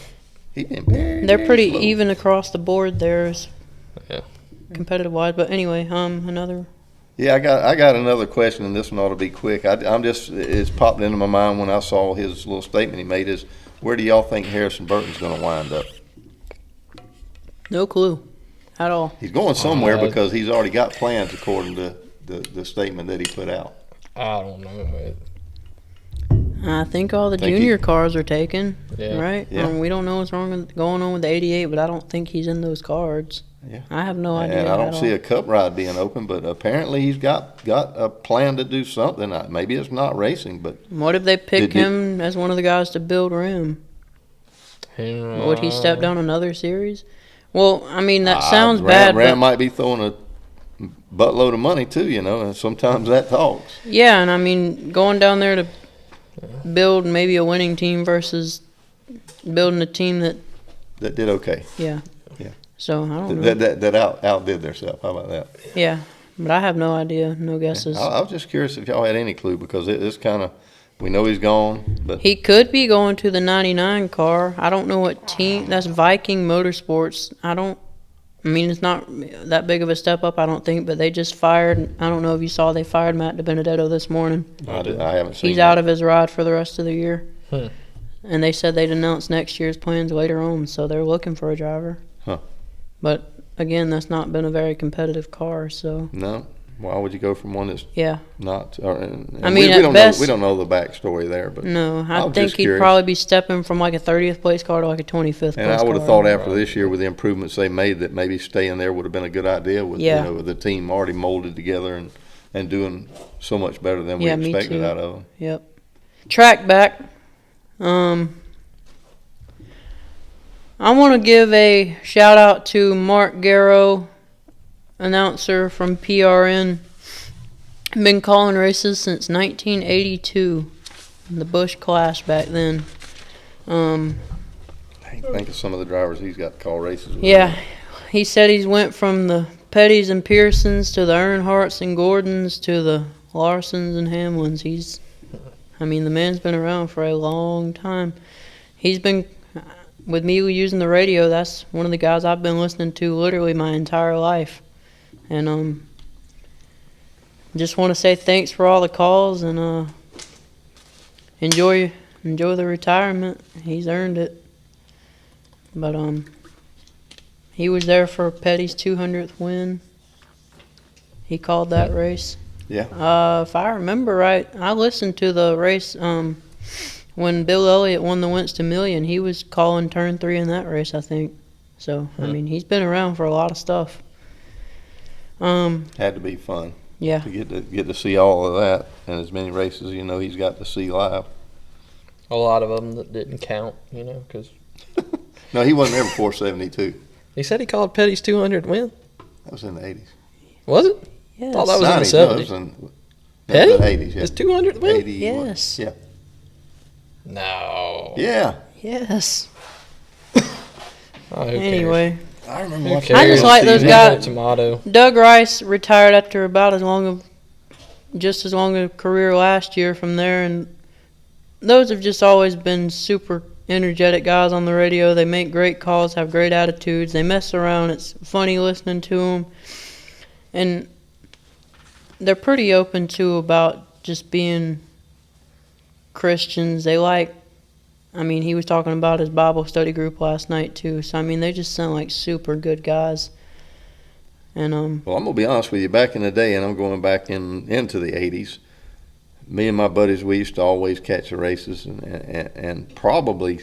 Speaker 1: He been very,
Speaker 3: they're
Speaker 1: very
Speaker 3: pretty
Speaker 1: slow.
Speaker 3: even across the board there, is
Speaker 2: Yeah.
Speaker 3: competitive wise. But anyway, another.
Speaker 1: Yeah, I got another question, and this one ought to be quick. It's popped into my mind when I saw his little statement he made is, where do y'all think Harrison Burton's going to wind up?
Speaker 3: No clue at all.
Speaker 1: He's going somewhere
Speaker 2: Uh,
Speaker 1: because he's already got plans according to the statement that he put out.
Speaker 2: I don't know.
Speaker 3: I think all the
Speaker 1: Think he-
Speaker 3: junior cars are taken,
Speaker 2: Yeah.
Speaker 3: right?
Speaker 1: Yeah.
Speaker 3: We don't know what's going on with the 88, but I don't think he's in those cards.
Speaker 1: Yeah.
Speaker 3: I have no idea.
Speaker 1: And I don't
Speaker 3: at
Speaker 1: see
Speaker 3: all.
Speaker 1: a cup ride being open, but apparently he's got a plan to do something. Maybe it's not racing, but
Speaker 3: What if they pick
Speaker 1: Did-
Speaker 3: him as one of the guys to build rim? Would he step down another series? Well, I mean, that sounds bad,
Speaker 1: Ram
Speaker 3: but
Speaker 1: might be throwing a buttload of money too, and sometimes that talks.
Speaker 3: yeah, and I mean, going down there to build maybe a winning team versus building a team that,
Speaker 1: That did okay.
Speaker 3: yeah.
Speaker 1: Yeah.
Speaker 3: So, I don't know.
Speaker 1: That outdid themselves. How about that?
Speaker 3: Yeah, but I have no idea, no guesses.
Speaker 1: I was just curious if y'all had any clue because it's kind of, we know he's gone, but
Speaker 3: He could be going to the 99 car. I don't know what team. That's Viking Motorsports. I mean, it's not that big of a step up, I don't think, but they just fired. I don't know if you saw, they fired Matt DiBenedetto this morning.
Speaker 1: I haven't seen
Speaker 3: He's
Speaker 1: that.
Speaker 3: out of his ride for the rest of the year.
Speaker 2: Hmm.
Speaker 3: And they said they'd announce next year's plans later on, so they're looking for a driver.
Speaker 1: Huh.
Speaker 3: But again, that's not been a very competitive car, so
Speaker 1: No? Why would you go from one that's
Speaker 3: yeah.
Speaker 1: not? And
Speaker 3: I mean,
Speaker 1: we
Speaker 3: at
Speaker 1: don't
Speaker 3: best-
Speaker 1: know. We don't know the backstory there, but
Speaker 3: No, I
Speaker 1: was
Speaker 3: think
Speaker 1: just
Speaker 3: he'd
Speaker 1: curious.
Speaker 3: probably be stepping from like a 30th place car to like a 25th place
Speaker 1: And I would have
Speaker 3: car.
Speaker 1: thought after this year, with the improvements they made, that maybe staying there would have been a good idea. With
Speaker 3: Yeah.
Speaker 1: with the team already molded together and doing so much better than we
Speaker 3: Yeah, me
Speaker 1: expected
Speaker 3: too.
Speaker 1: out of them.
Speaker 3: Yep. Track back. I want to give a shout out to Mark Garrow, announcer from PRN. Been calling races since 1982, the Busch Clash back then.
Speaker 1: Think of some of the drivers he's got to call races with.
Speaker 3: Yeah, he said he's went from the Pettys and Pearsons to the Earnhardts and Gordons to the Larsons and Hamlins. The man's been around for a long time. He's been, with me using the radio, that's one of the guys I've been listening to literally my entire life. And just want to say thanks for all the calls and enjoy the retirement. He's earned it. But he was there for Petty's 200th win. He called that race.
Speaker 1: Yeah.
Speaker 3: If I remember right, I listened to the race when Bill Elliott won the Winston Million. He was calling turn 3 in that race, I think. So, he's been around for a lot of stuff.
Speaker 1: Had to be fun
Speaker 3: Yeah.
Speaker 1: to get to see all of that and as many races he's got to see live.
Speaker 2: A lot of them that didn't count, because
Speaker 1: No, he wasn't there before '72.
Speaker 2: he said he called Petty's 200 win.
Speaker 1: That was in the '80s.
Speaker 2: Was it?
Speaker 3: Yes.
Speaker 2: Thought that was in the
Speaker 1: 90s, no, it was
Speaker 2: 70s.
Speaker 1: in
Speaker 2: Petty?
Speaker 1: the '80s. Yeah.
Speaker 2: His 200th win?
Speaker 1: 80,
Speaker 3: Yes.
Speaker 1: Yeah.
Speaker 2: No.
Speaker 1: Yeah.
Speaker 3: Yes.
Speaker 2: Oh, who cares?
Speaker 3: Anyway,
Speaker 1: I remember
Speaker 2: Who
Speaker 1: watching.
Speaker 3: I just
Speaker 2: cares?
Speaker 3: like those
Speaker 2: Tomato,
Speaker 3: guys.
Speaker 2: Tomato.
Speaker 3: Doug Rice retired after about just as long a career last year from there, and those have just always been super energetic guys on the radio. They make great calls, have great attitudes. They mess around. It's funny listening to them, and they're pretty open too about just being Christians. He was talking about his Bible study group last night too. So they just sound like super good guys. And
Speaker 1: Well, I'm gonna be honest with you. Back in the day, and I'm going back into the '80s. Me and my buddies, we used to always catch the races, and probably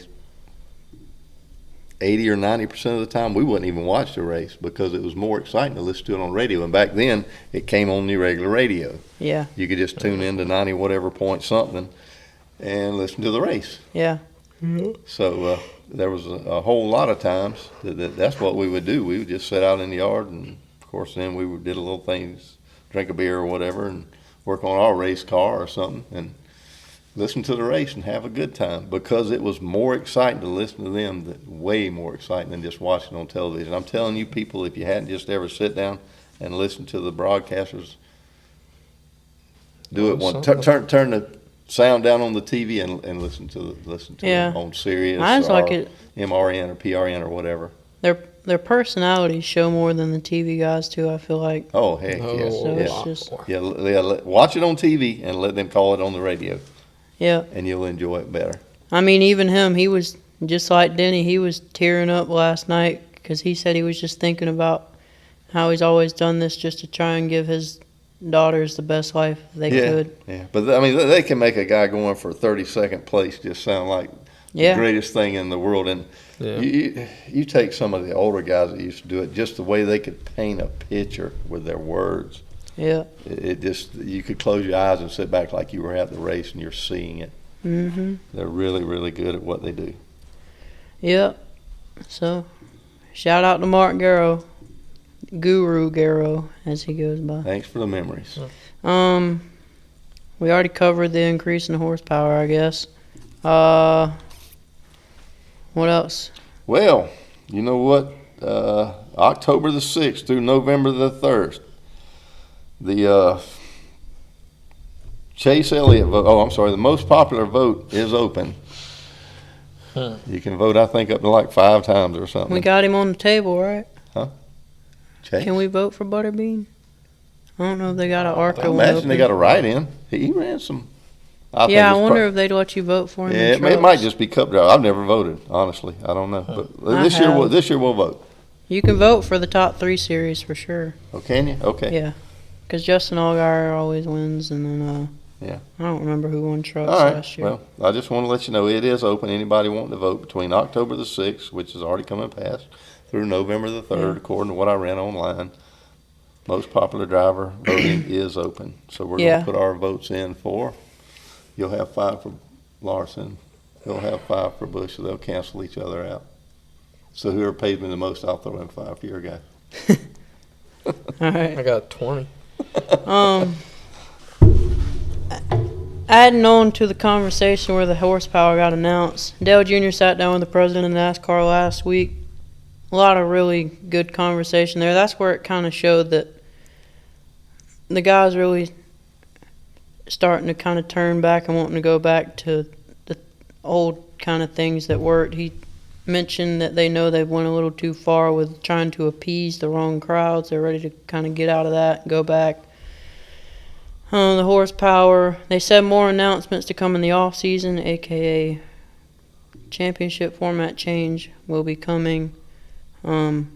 Speaker 1: 80 or 90% of the time, we wouldn't even watch the race because it was more exciting to listen to it on radio. And back then, it came on the regular radio.
Speaker 3: yeah,
Speaker 1: You could just tune in to 90 whatever point something and listen to the race.
Speaker 3: yeah.
Speaker 1: So there was a whole lot of times that's what we would do. We would just sit out in the yard, and of course then we did a little things, drink a beer or whatever, and work on our race car or something. And listen to the race and have a good time, because it was more exciting to listen to them, way more exciting than just watching on television. I'm telling you, people, if you hadn't just ever sit down and listen to the broadcasters, do it one. Turn the sound down on the TV and listen to them on Sirius or MRN or PRN or whatever.
Speaker 3: Their personalities show more than the TV guys too, I feel like.
Speaker 1: Oh, heck yes.
Speaker 3: So
Speaker 1: yeah.
Speaker 3: it's just...
Speaker 1: Yeah, watch it on TV and let them call it on the radio.
Speaker 3: Yeah.
Speaker 1: And you'll enjoy it better.
Speaker 3: I mean, even him, he was just like Denny. He was tearing up last night because he said he was just thinking about how he's always done this just to try and give his daughters the best life they could.
Speaker 1: Yeah, but I mean, they can make a guy going for 32nd place just sound like the greatest thing in the world. And you take some of the older guys that used to do it, just the way they could paint a picture with their words.
Speaker 3: Yeah.
Speaker 1: It just, you could close your eyes and sit back like you were at the race and you're seeing it.
Speaker 3: Mm-hmm.
Speaker 1: They're really, really good at what they do.
Speaker 3: Yep. So, shout out to Mark Garrow. Guru Garrow, as he goes by.
Speaker 1: Thanks for the memories.
Speaker 3: We already covered the increase in horsepower, I guess. What else?
Speaker 1: Well, you know what? October the 6th through November the 3rd, the Chase Elliott vote, the most popular vote is open. You can vote, I think, up to like 5 times or something.
Speaker 3: We got him on the table, right?
Speaker 1: Huh? Chase?
Speaker 3: Can we vote for Butterbean? I don't know if they got an ARCA.
Speaker 1: I imagine they got a write-in. He ran some.
Speaker 3: I wonder if they'd let you vote for him.
Speaker 1: Yeah, it might just be cup driver. I've never voted, honestly. I don't know. But this year we'll vote.
Speaker 3: You can vote for the top 3 series for sure.
Speaker 1: Oh, can you? Okay.
Speaker 3: Yeah, because Justin Allgaier always wins, and then I don't remember who won trucks last year.
Speaker 1: Well, I just want to let you know it is open. Anybody wanting to vote between October the 6th, which is already coming past, through November the 3rd, according to what I ran online. Most popular driver voting is open. So we're going to put our votes in for. You'll have 5 for Larson. He'll have 5 for Bush, so they'll cancel each other out. So whoever pays me the most, I'll throw in 5 for your guy.
Speaker 3: All right.
Speaker 2: I got 20.
Speaker 3: Adding on to the conversation where the horsepower got announced, Dale Jr. sat down with the president of NASCAR last week. A lot of really good conversation there. That's where it kind of showed that the guys really starting to kind of turn back and wanting to go back to the old kind of things that worked. He mentioned that they know they've went a little too far with trying to appease the wrong crowds. They're ready to kind of get out of that and go back. The horsepower, they said more announcements to come in the off season, aka championship format change will be coming. And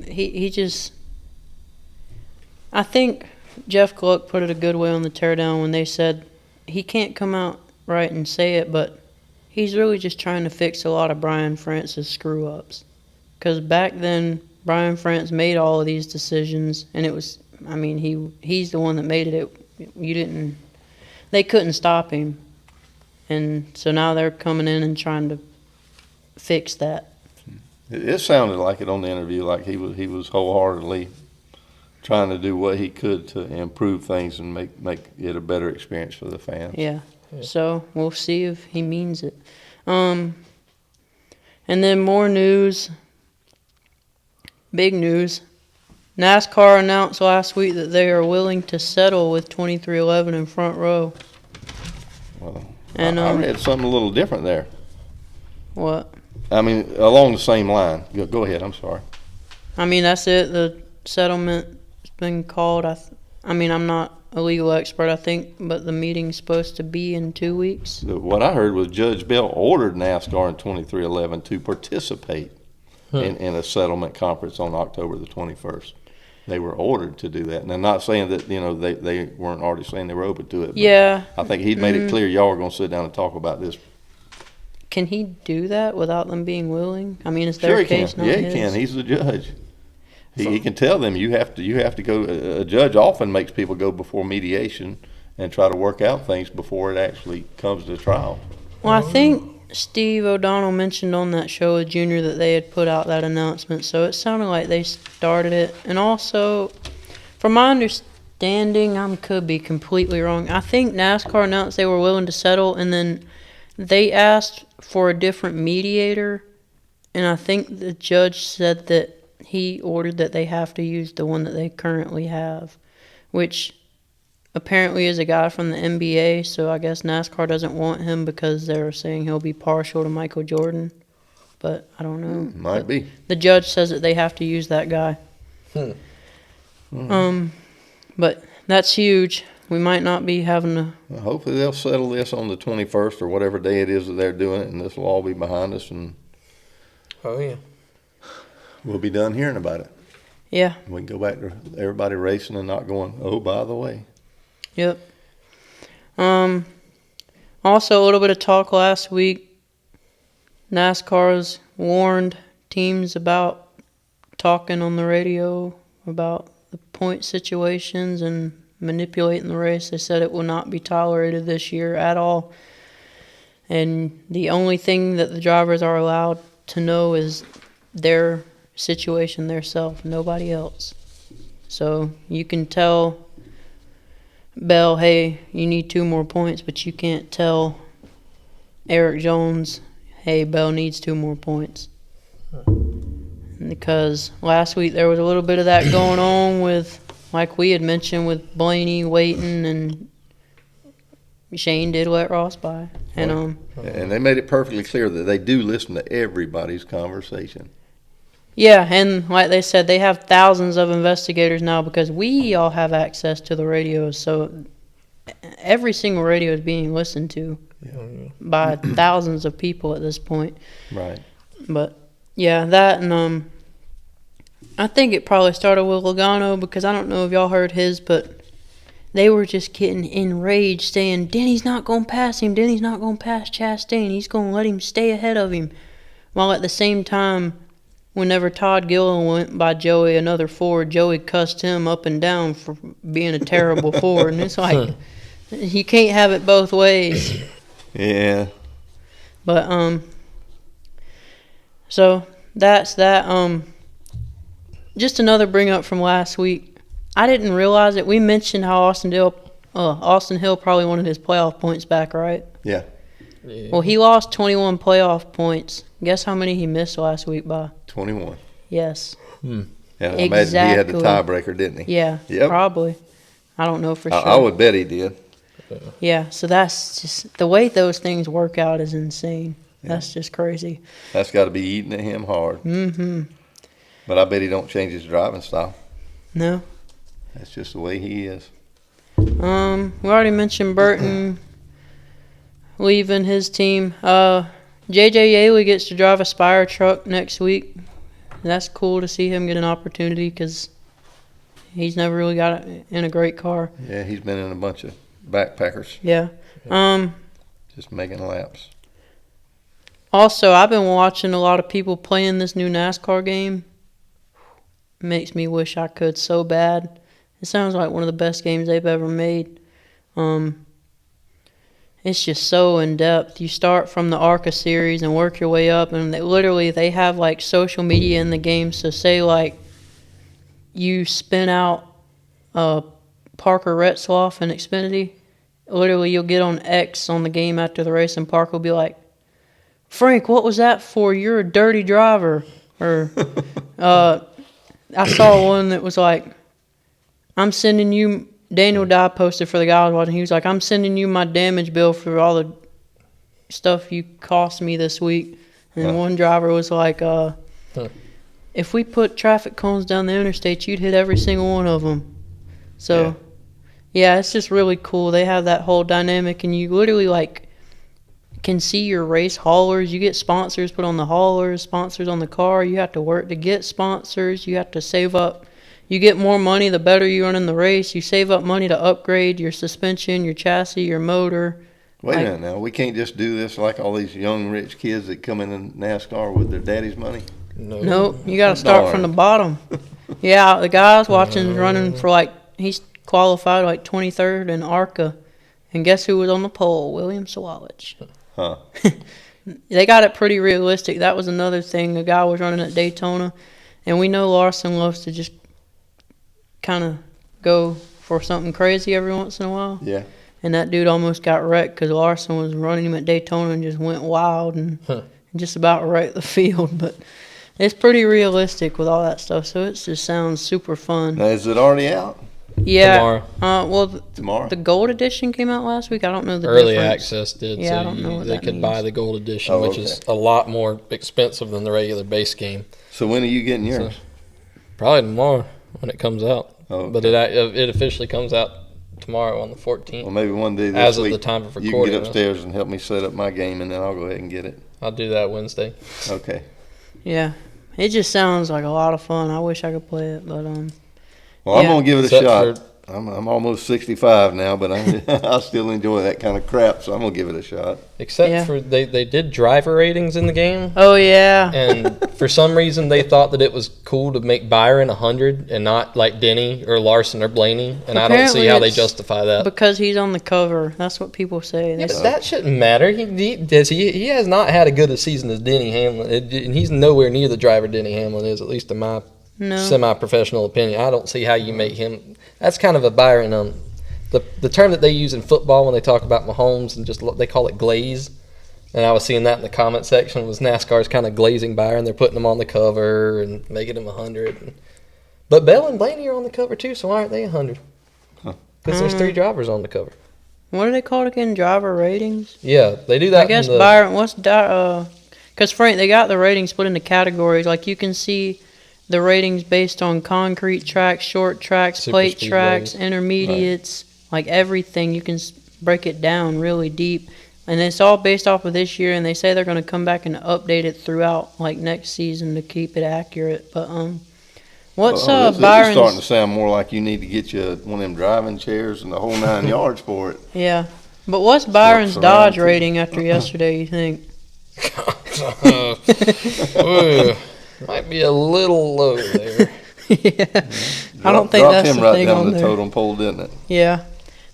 Speaker 3: he just, I think Jeff Gluck put it a good way on the teardown when they said he can't come out right and say it, but he's really just trying to fix a lot of Brian France's screw-ups. Because back then, Brian France made all of these decisions, and it was, I mean, he's the one that made it. They couldn't stop him. And so now they're coming in and trying to fix that.
Speaker 1: It sounded like it on the interview, like he was wholeheartedly trying to do what he could to improve things and make it a better experience for the fans.
Speaker 3: Yeah. So we'll see if he means it. And then more news. Big news. NASCAR announced last week that they are willing to settle with 2311 in front row.
Speaker 1: Well,
Speaker 3: and
Speaker 1: I read something a little different there.
Speaker 3: What?
Speaker 1: I mean, along the same line. Go ahead. I'm sorry.
Speaker 3: I mean, that's it. The settlement's been called. I mean, I'm not a legal expert, I think, but the meeting's supposed to be in 2 weeks.
Speaker 1: What I heard was Judge Bell ordered NASCAR in 2311 to participate in a settlement conference on October the 21st. They were ordered to do that. And I'm not saying that, they weren't already saying they were open to it. But
Speaker 3: yeah.
Speaker 1: I think he'd made it clear y'all were going to sit down and talk about this.
Speaker 3: Can he do that without them being willing? I mean, is their case not his?
Speaker 1: Yeah, he can. He's the judge. He can tell them you have to go. A judge often makes people go before mediation and try to work out things before it actually comes to trial.
Speaker 3: Well, I think Steve O'Donnell mentioned on that show with Junior that they had put out that announcement, so it sounded like they started it. And also, from my understanding, I could be completely wrong. I think NASCAR announced they were willing to settle, and then they asked for a different mediator, and I think the judge said that he ordered that they have to use the one that they currently have, which apparently is a guy from the NBA, so I guess NASCAR doesn't want him because they're saying he'll be partial to Michael Jordan. But I don't know.
Speaker 1: Might be.
Speaker 3: The judge says that they have to use that guy. But that's huge. We might not be having to.
Speaker 1: Well, hopefully they'll settle this on the 21st or whatever day it is that they're doing it, and this will all be behind us, and
Speaker 2: Oh, yeah.
Speaker 1: we'll be done hearing about it.
Speaker 3: Yeah.
Speaker 1: We can go back to everybody racing and not going, oh, by the way.
Speaker 3: Yep. Also, a little bit of talk last week. NASCAR's warned teams about talking on the radio about the point situations and manipulating the race. They said it will not be tolerated this year at all. And the only thing that the drivers are allowed to know is their situation, their self, nobody else. So you can tell Bell, hey, you need 2 more points, but you can't tell Eric Jones, hey, Bell needs 2 more points. Because last week there was a little bit of that going on with, like we had mentioned, with Blaney waiting, and Shane did let Ross by. And
Speaker 1: they made it perfectly clear that they do listen to everybody's conversation.
Speaker 3: yeah, and like they said, they have thousands of investigators now because we all have access to the radios. So every single radio is being listened to by thousands of people at this point.
Speaker 1: Right.
Speaker 3: But yeah, that, and I think it probably started with Logano, because I don't know if y'all heard his, but they were just getting enraged, saying Denny's not going to pass him. Denny's not going to pass Chastain. He's going to let him stay ahead of him. While at the same time, whenever Todd Gilliland went by Joey, another Ford, Joey cussed him up and down for being a terrible Ford. And it's like, you can't have it both ways.
Speaker 1: Yeah.
Speaker 3: But, so that's that. Just another bring up from last week. I didn't realize it. We mentioned how Austin Hill probably wanted his playoff points back, right?
Speaker 1: Yeah.
Speaker 3: Well, he lost 21 playoff points. Guess how many he missed last week by?
Speaker 1: 21.
Speaker 3: Yes.
Speaker 1: And I imagine he had the tiebreaker, didn't he?
Speaker 3: Yeah,
Speaker 1: Yep.
Speaker 3: probably. I don't know for sure.
Speaker 1: I would bet he did.
Speaker 3: Yeah, so that's just, the way those things work out is insane. Yeah. That's just crazy.
Speaker 1: That's got to be eating at him hard.
Speaker 3: Mm-hmm.
Speaker 1: But I bet he don't change his driving style.
Speaker 3: No.
Speaker 1: That's just the way he is.
Speaker 3: We already mentioned Burton leaving his team. J.J. Yaley gets to drive a Spire truck next week. That's cool to see him get an opportunity because he's never really got it in a great car.
Speaker 1: Yeah, he's been in a bunch of backpackers.
Speaker 3: Yeah.
Speaker 1: Just making laps.
Speaker 3: Also, I've been watching a lot of people playing this new NASCAR game. It makes me wish I could so bad. It sounds like one of the best games they've ever made. It's just so in-depth. You start from the ARCA series and work your way up, and they have like social media in the game. So say like you spin out Parker Retzloff in Xfinity, literally you'll get on X on the game after the race, and Parker will be like, Frank, what was that for? You're a dirty driver. Or I saw one that was like, I'm sending you, Daniel Dye posted for the guy I was watching. He was like, I'm sending you my damage bill for all the stuff you cost me this week. And one driver was like, if we put traffic cones down the interstate, you'd hit every single one of them. So, yeah, it's just really cool. They have that whole dynamic, and you literally like can see your race haulers. You get sponsors put on the haulers, sponsors on the car. You have to work to get sponsors. You have to save up. You get more money the better you run in the race. You save up money to upgrade your suspension, your chassis, your motor.
Speaker 1: Wait a minute now. We can't just do this like all these young rich kids that come in NASCAR with their daddy's money.
Speaker 3: Nope. You got to start from the bottom. Yeah, the guy I was watching is running for like, he's qualified like 23rd in ARCA. And guess who was on the pole? William Sawalich.
Speaker 1: Huh.
Speaker 3: They got it pretty realistic. That was another thing. The guy was running at Daytona. And we know Larson loves to just kind of go for something crazy every once in a while.
Speaker 1: Yeah.
Speaker 3: And that dude almost got wrecked because Larson was running him at Daytona and just went wild and just about wrecked the field. But it's pretty realistic with all that stuff, so it just sounds super fun.
Speaker 1: Now, is it already out?
Speaker 3: Yeah.
Speaker 2: Tomorrow.
Speaker 1: Tomorrow?
Speaker 3: The gold edition came out last week. I don't know the
Speaker 2: Early
Speaker 3: difference.
Speaker 2: access did,
Speaker 3: Yeah,
Speaker 2: so
Speaker 3: I don't know what
Speaker 2: they
Speaker 3: that
Speaker 2: could
Speaker 3: means.
Speaker 2: buy the gold edition,
Speaker 1: Oh,
Speaker 2: which
Speaker 1: okay.
Speaker 2: is a lot more expensive than the regular base game.
Speaker 1: So when are you getting yours?
Speaker 2: Probably tomorrow when it comes out.
Speaker 1: Oh, okay.
Speaker 2: But it officially comes out tomorrow on the 14th.
Speaker 1: Well, maybe one day this
Speaker 2: As of
Speaker 1: week
Speaker 2: the time of
Speaker 1: you can
Speaker 2: recording
Speaker 1: get
Speaker 2: this.
Speaker 1: upstairs and help me set up my game, and then I'll go ahead and get it.
Speaker 2: I'll do that Wednesday.
Speaker 1: Okay.
Speaker 3: Yeah. It just sounds like a lot of fun. I wish I could play it, but
Speaker 1: Well, I'm
Speaker 3: Yeah.
Speaker 1: gonna give it a
Speaker 2: Except
Speaker 1: shot.
Speaker 2: for-
Speaker 1: I'm almost 65 now, but I still enjoy that kind of crap, so I'm gonna give it a shot.
Speaker 2: Except
Speaker 3: Yeah.
Speaker 2: for they did driver ratings in the game.
Speaker 3: oh yeah.
Speaker 2: And for some reason, they thought that it was cool to make Byron 100 and not like Denny or Larson or Blaney. And I don't see
Speaker 3: Apparently
Speaker 2: how they
Speaker 3: it's
Speaker 2: justify that.
Speaker 3: Because he's on the cover. That's what people say.
Speaker 2: Yeah, but that shouldn't matter. He has not had a good a season as Denny Hamlin, and he's nowhere near the driver Denny Hamlin is, at least in my
Speaker 3: No.
Speaker 2: semi-professional opinion. I don't see how you make him. That's kind of a Byron. The term that they use in football when they talk about Mahomes and they call it glaze. And I was seeing that in the comment section was NASCAR's kind of glazing Byron. They're putting him on the cover and making him 100. But Bell and Blaney are on the cover too, so why aren't they 100? Because there's 3 drivers on the cover.
Speaker 3: What are they called again? Driver ratings?
Speaker 2: Yeah, they do that.
Speaker 3: I guess
Speaker 2: in the,
Speaker 3: Byron, because Frank, they got the ratings split into categories. Like you can see the ratings based on concrete tracks, short tracks,
Speaker 2: Super
Speaker 3: plate
Speaker 2: speedways.
Speaker 3: tracks, intermediates, like everything. You can break it down really deep. And it's all based off of this year, and they say they're going to come back and update it throughout, like next season, to keep it accurate. But what's
Speaker 1: This is
Speaker 3: Byron's?
Speaker 1: starting to sound more like you need to get you one of them driving chairs and the whole 9 yards for it.
Speaker 3: Yeah, but what's Byron's
Speaker 1: around
Speaker 3: Dodge
Speaker 1: too.
Speaker 3: rating after yesterday? You think?
Speaker 2: Ooh, might be a little low there.
Speaker 3: Yeah, I don't think
Speaker 1: Dropped
Speaker 3: that's
Speaker 1: him
Speaker 3: the
Speaker 1: right
Speaker 3: thing
Speaker 1: down
Speaker 3: on
Speaker 1: the
Speaker 3: there.
Speaker 1: totem pole, didn't it?
Speaker 3: Yeah,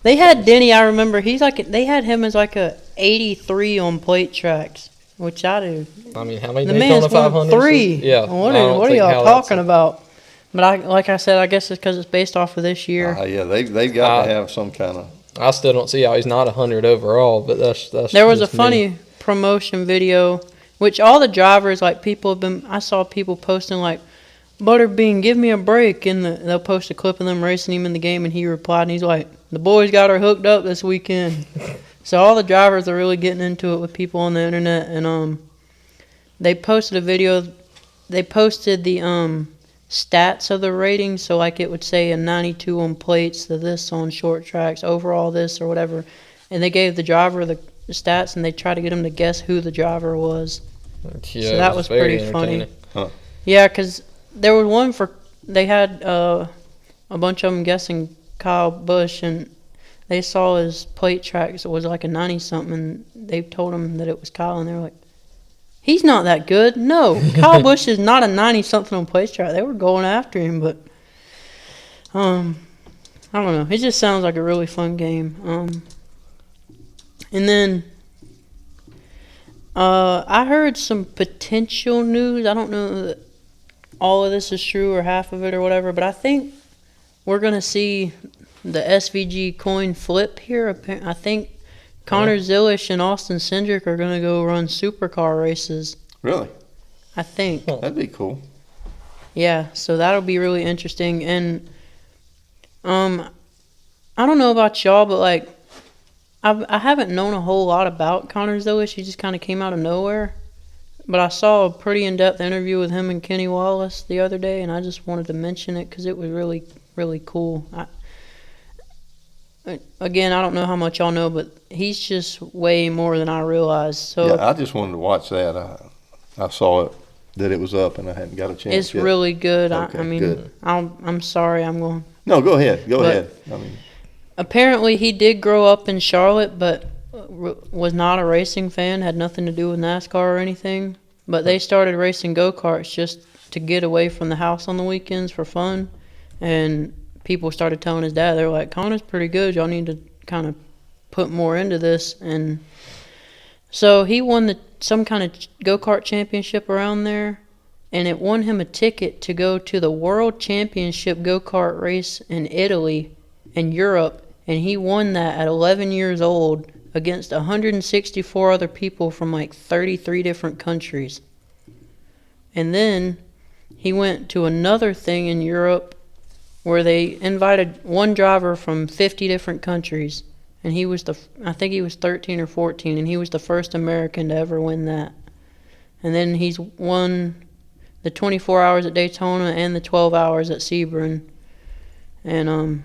Speaker 3: they had Denny. I remember they had him as like a 83 on plate tracks, which I do.
Speaker 2: I mean, how many
Speaker 3: The
Speaker 2: Daytona
Speaker 3: man's won
Speaker 2: 500s?
Speaker 3: 3.
Speaker 2: Yeah.
Speaker 3: What
Speaker 2: I don't
Speaker 3: are
Speaker 2: think
Speaker 3: y'all
Speaker 2: how that's-
Speaker 3: talking about? But like I said, I guess it's because it's based off of this year.
Speaker 1: Yeah, they've got to have some kind of.
Speaker 2: I still don't see how he's not 100 overall, but that's
Speaker 3: There was a
Speaker 2: just me.
Speaker 3: funny promotion video, which all the drivers, like people have been. I saw people posting like, "Butterbean, give me a break," and they'll post a clip of them racing him in the game, and he replied, and he's like, "The boys got her hooked up this weekend." So all the drivers are really getting into it with people on the internet, and they posted a video. They posted the stats of the ratings, so like it would say a 92 on plates, the this on short tracks, overall this or whatever, and they gave the driver the stats, and they tried to get him to guess who the driver was.
Speaker 2: Yeah,
Speaker 3: So that
Speaker 2: it
Speaker 3: was
Speaker 2: very
Speaker 3: pretty funny.
Speaker 2: entertaining.
Speaker 3: Yeah, because there was one they had a bunch of them guessing Kyle Busch, and they saw his plate tracks. It was like a 90-something, and they told him that it was Kyle, and they were like, he's not that good. No, Kyle Busch is not a 90-something on plate track. They were going after him, but I don't know. It just sounds like a really fun game. And then I heard some potential news. I don't know that all of this is true or half of it or whatever, but I think we're going to see the SVG coin flip here. I think Connor Zilisch and Austin Cindric are going to go run supercar races.
Speaker 1: Really?
Speaker 3: I think.
Speaker 1: That'd be cool.
Speaker 3: Yeah, so that'll be really interesting. And I don't know about y'all, but like I haven't known a whole lot about Connor Zilisch. He just kind of came out of nowhere. But I saw a pretty in-depth interview with him and Kenny Wallace the other day, and I just wanted to mention it because it was really, really cool. Again, I don't know how much y'all know, but he's just way more than I realized. So
Speaker 1: Yeah, I just wanted to watch that. I saw it, that it was up, and I hadn't got a chance
Speaker 3: it's
Speaker 1: yet.
Speaker 3: really good.
Speaker 1: Okay,
Speaker 3: I mean,
Speaker 1: good.
Speaker 3: I'm sorry, I'm going.
Speaker 1: No, go ahead. Go
Speaker 3: But-
Speaker 1: ahead. I mean,
Speaker 3: Apparently, he did grow up in Charlotte, but was not a racing fan. Had nothing to do with NASCAR or anything. But they started racing go-karts just to get away from the house on the weekends for fun. And people started telling his dad, they were like, Connor's pretty good. Y'all need to kind of put more into this. And so he won some kind of go-kart championship around there. And it won him a ticket to go to the World Championship go-kart race in Italy in Europe, and he won that at 11 years old against 164 other people from like 33 different countries. And then he went to another thing in Europe where they invited one driver from 50 different countries, and he was I think he was 13 or 14, and he was the first American to ever win that. And then he's won the 24 hours at Daytona and the 12 hours at Sebring. And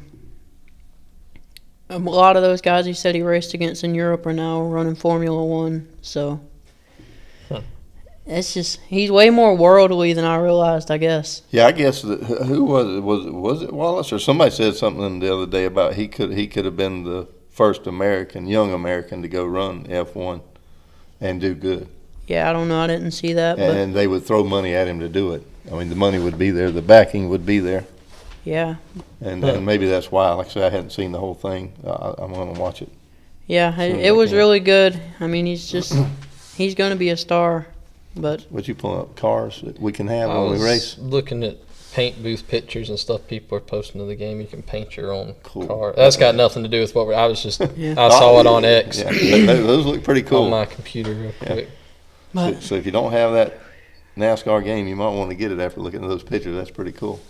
Speaker 3: a lot of those guys he said he raced against in Europe are now running Formula One. So it's just, he's way more worldly than I realized, I guess.
Speaker 1: Yeah, I guess who was it? Was it Wallace or somebody said something the other day about he could have been the first young American to go run F1 and do good.
Speaker 3: Yeah, I don't know. I didn't see that.
Speaker 1: And they would throw money at him to do it. I mean, the money would be there, the backing would be there.
Speaker 3: Yeah.
Speaker 1: And maybe that's why. Like I said, I hadn't seen the whole thing. I'm going to watch it.
Speaker 3: Yeah, it was really good. I mean, he's going to be a star. But
Speaker 1: what you pull up cars that we can have
Speaker 2: I
Speaker 1: when we
Speaker 2: was
Speaker 1: race?
Speaker 2: looking at paint booth pictures and stuff people are posting to the game. You can paint your own
Speaker 1: Cool.
Speaker 2: car. That's got nothing to do with what I was just.
Speaker 3: Yeah.
Speaker 2: I saw it on X
Speaker 1: Yeah, those look pretty cool.
Speaker 2: on my computer real quick.
Speaker 1: So if you don't have that NASCAR game, you might want to get it after looking at those pictures. That's pretty cool.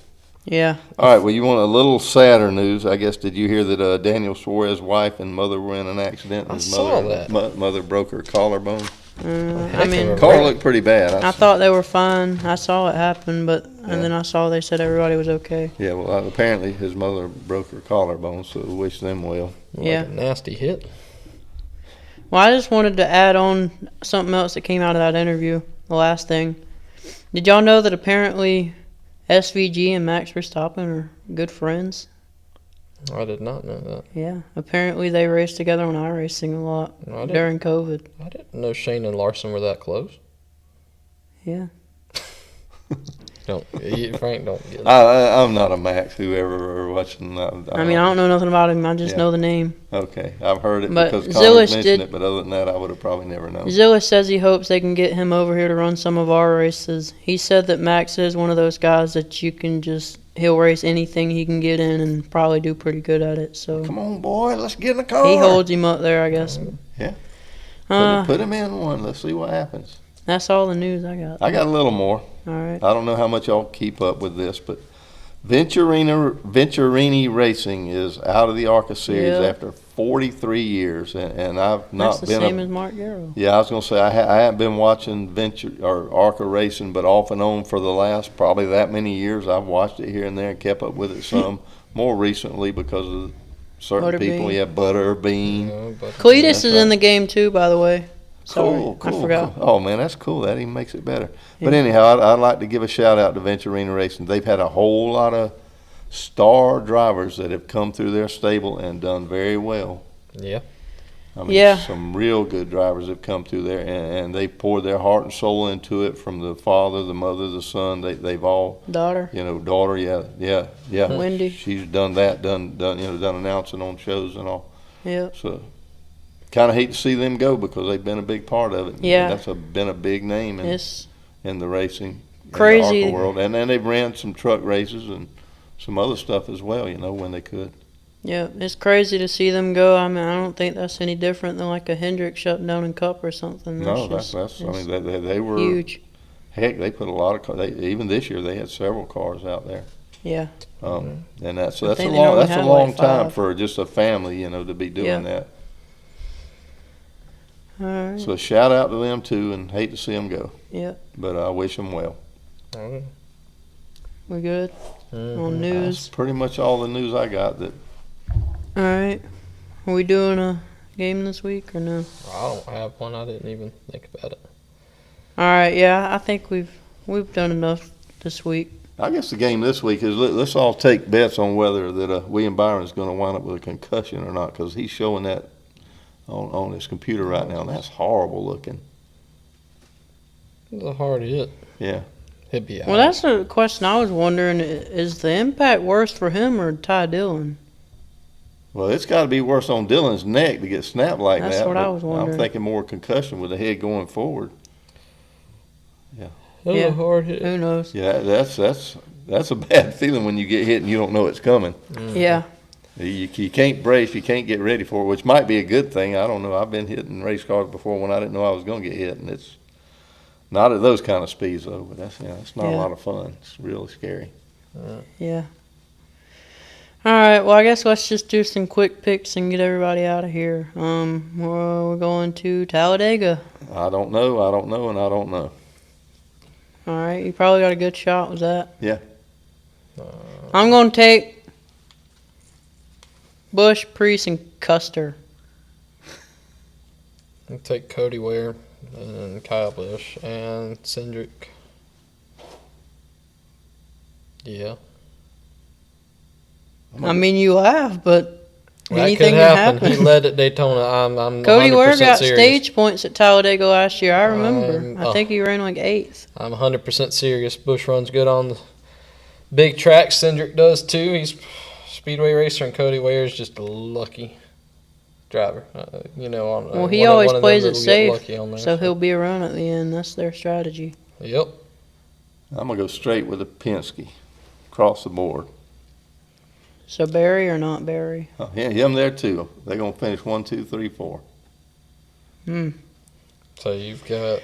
Speaker 3: yeah,
Speaker 1: All right, well, you want a little sadder news, I guess. Did you hear that Daniel Suarez's wife and mother were in an accident? And
Speaker 2: I
Speaker 1: his
Speaker 2: saw
Speaker 1: mother,
Speaker 2: that.
Speaker 1: Mother broke her collarbone.
Speaker 3: I mean,
Speaker 1: Car looked pretty bad.
Speaker 3: I thought they were fine. I saw it happen, and then I saw they said everybody was okay.
Speaker 1: Yeah, well, apparently his mother broke her collarbone, so we wish them well.
Speaker 3: Yeah.
Speaker 2: Like a nasty hit.
Speaker 3: Well, I just wanted to add on something else that came out of that interview, the last thing. Did y'all know that apparently SVG and Max Verstappen are good friends?
Speaker 2: I did not know that.
Speaker 3: Yeah, apparently they raced together on iRacing a lot
Speaker 2: I didn't-
Speaker 3: during COVID.
Speaker 2: I didn't know Shane and Larson were that close.
Speaker 3: Yeah.
Speaker 2: Frank, don't get it.
Speaker 1: I'm not a Max, whoever are watching.
Speaker 3: I mean, I don't know nothing about him. I just know the name.
Speaker 1: Okay, I've heard it
Speaker 3: But
Speaker 1: because
Speaker 3: Zillish
Speaker 1: Connor's mentioned
Speaker 3: did-
Speaker 1: it, but other than that, I would have probably never known.
Speaker 3: Zillish says he hopes they can get him over here to run some of our races. He said that Max is one of those guys that he'll race anything he can get in and probably do pretty good at it. So
Speaker 1: Come on, boy, let's get in the car.
Speaker 3: he holds him up there, I guess.
Speaker 1: Yeah. Put him in one. Let's see what happens.
Speaker 3: That's all the news I got.
Speaker 1: I got a little more.
Speaker 3: All right.
Speaker 1: I don't know how much y'all keep up with this, but Venturini Racing is out of the ARCA series
Speaker 3: Yeah.
Speaker 1: after 43 years, and I've not
Speaker 3: That's the
Speaker 1: been
Speaker 3: same as Mark Garrow.
Speaker 1: Yeah, I was gonna say I haven't been watching ARCA racing, but off and on for the last probably that many years. I've watched it here and there and kept up with it some. More recently because of certain people.
Speaker 3: Butterbean.
Speaker 1: Yeah, Butterbean.
Speaker 2: No, but
Speaker 3: Cletus
Speaker 1: That's
Speaker 3: is
Speaker 1: right.
Speaker 3: in the game too, by the way. Sorry,
Speaker 1: Cool.
Speaker 3: I forgot.
Speaker 1: Cool. Oh man, that's cool. That even makes it better. But anyhow, I'd like to give a shout out to Venturina Racing. They've had a whole lot of star drivers that have come through their stable and done very well.
Speaker 2: Yeah.
Speaker 1: I mean,
Speaker 3: Yeah.
Speaker 1: some real good drivers have come through there, and they poured their heart and soul into it. From the father, the mother, the son, they've all,
Speaker 3: Daughter.
Speaker 1: daughter, yeah.
Speaker 3: Wendy.
Speaker 1: She's done that, done announcing on shows and all.
Speaker 3: Yep.
Speaker 1: So, kind of hate to see them go because they've been a big part of it.
Speaker 3: Yeah.
Speaker 1: That's been a big name
Speaker 3: It's
Speaker 1: in the racing,
Speaker 3: crazy.
Speaker 1: in the ARCA world, and then they've ran some truck races and some other stuff as well. When they could.
Speaker 3: Yeah, it's crazy to see them go. I mean, I don't think that's any different than like a Hendrick shutting down in Cup or something.
Speaker 1: No,
Speaker 3: just-
Speaker 1: that's. I
Speaker 3: it's
Speaker 1: mean, they were
Speaker 3: huge.
Speaker 1: Heck, they put a lot of cars. Even this year, they had several cars out there.
Speaker 3: Yeah.
Speaker 1: And that's
Speaker 3: I
Speaker 1: a
Speaker 3: think they
Speaker 1: long
Speaker 3: normally
Speaker 1: that's a
Speaker 3: have
Speaker 1: long
Speaker 3: like
Speaker 1: time
Speaker 3: 5.
Speaker 1: for just a family, to be doing
Speaker 3: Yeah.
Speaker 1: that.
Speaker 3: All right.
Speaker 1: So shout out to them too, and hate to see them go.
Speaker 3: Yeah.
Speaker 1: But I wish them well.
Speaker 2: Okay.
Speaker 3: We good
Speaker 2: Mhm.
Speaker 3: on
Speaker 1: That's
Speaker 3: news?
Speaker 1: pretty much all the news I got. That
Speaker 3: All right. Are we doing a game this week or no?
Speaker 2: I don't have one. I didn't even think about it.
Speaker 3: All right. Yeah, I think we've done enough this week.
Speaker 1: I guess the game this week is let's all take bets on whether that William Byron is going to wind up with a concussion or not, because he's showing that on his computer right now, and that's horrible looking.
Speaker 2: It's a hard hit.
Speaker 1: Yeah.
Speaker 2: It'd be out.
Speaker 3: Well, that's a question I was wondering. Is the impact worse for him or Ty Dillon?
Speaker 1: Well, it's got to be worse on Dylan's neck to get snapped like
Speaker 3: That's
Speaker 1: that.
Speaker 3: what I
Speaker 1: but
Speaker 3: was wondering.
Speaker 1: I'm thinking more concussion with the head going forward.
Speaker 2: That's
Speaker 3: Yeah.
Speaker 2: a hard hit.
Speaker 3: Who knows?
Speaker 1: Yeah, that's a bad feeling when you get hit and you don't know it's coming.
Speaker 3: Yeah.
Speaker 1: You can't brace, you can't get ready for it, which might be a good thing. I don't know. I've been hitting race cars before when I didn't know I was going to get hit, and it's not at those kind of speeds though. But it's not a lot of fun. It's really scary.
Speaker 3: Yeah. All right. Well, I guess let's just do some quick picks and get everybody out of here. We're going to Talladega.
Speaker 1: I don't know, and I don't know.
Speaker 3: All right. You probably got a good shot with that.
Speaker 1: Yeah.
Speaker 3: I'm going to take Bush, Priest, and Custer.
Speaker 2: I'll take Cody Ware and Kyle Busch and Cindric. Yeah.
Speaker 3: I mean, you laugh, but
Speaker 2: That
Speaker 3: anything
Speaker 2: could
Speaker 3: can
Speaker 2: happen. He
Speaker 3: happen.
Speaker 2: led at Daytona. I'm
Speaker 3: Cody
Speaker 2: 100%
Speaker 3: Ware got
Speaker 2: serious.
Speaker 3: stage points at Talladega last year. I remember. I think he ran like 8th.
Speaker 2: I'm 100% serious. Bush runs good on the big tracks. Cindric does too. He's a speedway racer, and Cody Ware is just a lucky driver.
Speaker 3: Well, he always plays it safe, so he'll be around at the end. That's their strategy.
Speaker 2: Yep.
Speaker 1: I'm going to go straight with a Penske across the board.
Speaker 3: So Barry or not Barry?
Speaker 1: Oh, yeah, him there too. They're going to finish 1, 2, 3, 4.
Speaker 2: So you've got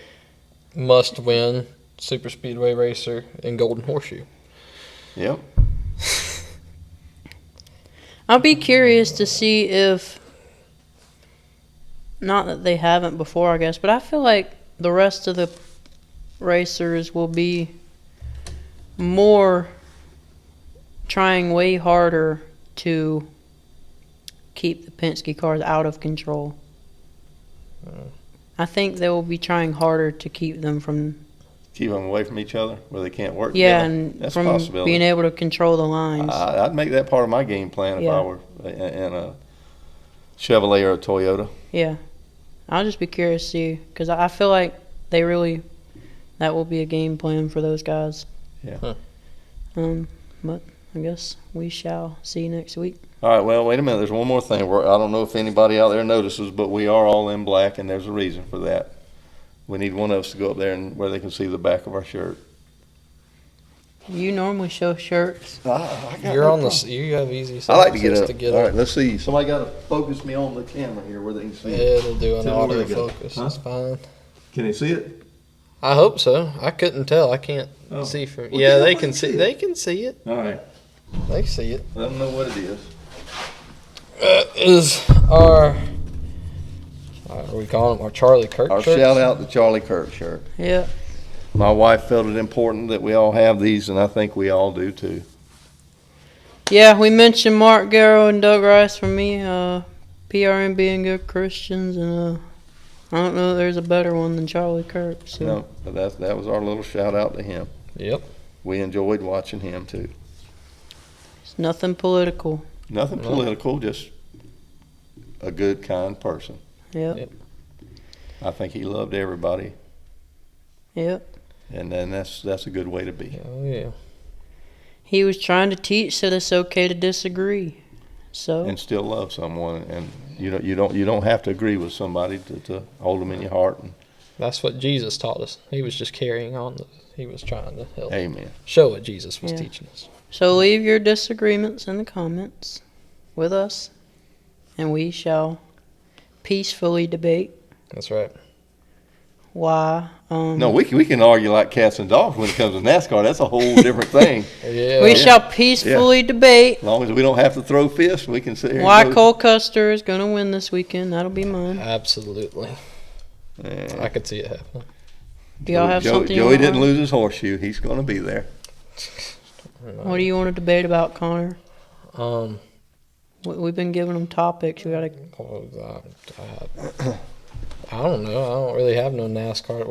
Speaker 2: must-win super speedway racer and Golden Horseshoe.
Speaker 1: Yep.
Speaker 3: I'll be curious to see if, not that they haven't before, I guess, but I feel like the rest of the racers will be more trying way harder to keep the Penske cars out of control. I think they will be trying harder to keep them
Speaker 1: away from each other where they can't work
Speaker 3: yeah,
Speaker 1: together.
Speaker 3: and
Speaker 1: That's
Speaker 3: from
Speaker 1: a possibility.
Speaker 3: being able to control the lines.
Speaker 1: I'd make that part of my game plan if I were in a Chevrolet or a Toyota.
Speaker 3: Yeah. I'll just be curious to see, because I feel like that will be a game plan for those guys.
Speaker 1: Yeah.
Speaker 3: But I guess we shall see next week.
Speaker 1: All right, well, wait a minute. There's one more thing. I don't know if anybody out there notices, but we are all in black, and there's a reason for that. We need one of us to go up there and where they can see the back of our shirt.
Speaker 3: You normally show shirts.
Speaker 2: You're on the. You have easy.
Speaker 1: I like to get up.
Speaker 2: To
Speaker 1: All right, let's see. Somebody got to focus me on the camera here where they can see it.
Speaker 2: It'll do an
Speaker 1: Tell me where to go.
Speaker 2: autofocus.
Speaker 1: Huh?
Speaker 2: That's fine.
Speaker 1: Can they see it?
Speaker 2: I hope so. I couldn't tell. I can't see from.
Speaker 1: Well,
Speaker 2: yeah,
Speaker 1: tell
Speaker 2: they
Speaker 1: them
Speaker 2: can
Speaker 1: they
Speaker 2: see.
Speaker 1: see it.
Speaker 2: They can see it.
Speaker 1: All right.
Speaker 2: They see it.
Speaker 1: Let them know what it is.
Speaker 2: Is our. What are we calling him? Our Charlie Kirk
Speaker 1: Our
Speaker 2: shirts?
Speaker 1: shout out to Charlie Kirk shirt.
Speaker 3: Yeah.
Speaker 1: My wife felt it important that we all have these, and I think we all do too.
Speaker 3: Yeah, we mentioned Mark Garrow and Doug Rice for me. PRM being good Christians, and I don't know if there's a better one than Charlie Kirk. So.
Speaker 1: No, but that was our little shout out to him.
Speaker 2: Yep.
Speaker 1: We enjoyed watching him too.
Speaker 3: It's nothing political.
Speaker 1: Nothing political, just a good, kind person.
Speaker 3: Yep.
Speaker 1: I think he loved everybody,
Speaker 3: Yep.
Speaker 1: and then that's a good way to be.
Speaker 2: Oh yeah.
Speaker 3: He was trying to teach that it's okay to disagree. So.
Speaker 1: And still love someone, and you don't have to agree with somebody to hold them in your heart. And
Speaker 2: That's what Jesus taught us. He was just carrying on. He was trying to help
Speaker 1: amen.
Speaker 2: show what Jesus was teaching us.
Speaker 3: So leave your disagreements in the comments with us, and we shall peacefully debate
Speaker 2: That's right.
Speaker 3: why.
Speaker 1: No, we can argue like cats and dogs when it comes to NASCAR. That's a whole different thing.
Speaker 2: Yeah.
Speaker 3: We shall peacefully debate
Speaker 1: As long as we don't have to throw fists, we can sit here.
Speaker 3: why
Speaker 1: and go,
Speaker 3: Cole Custer is going to win this weekend. That'll be mine.
Speaker 2: Absolutely.
Speaker 1: "Eh,
Speaker 2: I could see it happening.
Speaker 3: Do y'all have something you
Speaker 1: Joey
Speaker 3: want?
Speaker 1: didn't lose his horseshoe. He's going to be there.
Speaker 3: What do you want to debate about, Connor?
Speaker 2: Um.
Speaker 3: We've been giving them topics. We got to.
Speaker 2: I don't know. I don't really have no NASCAR.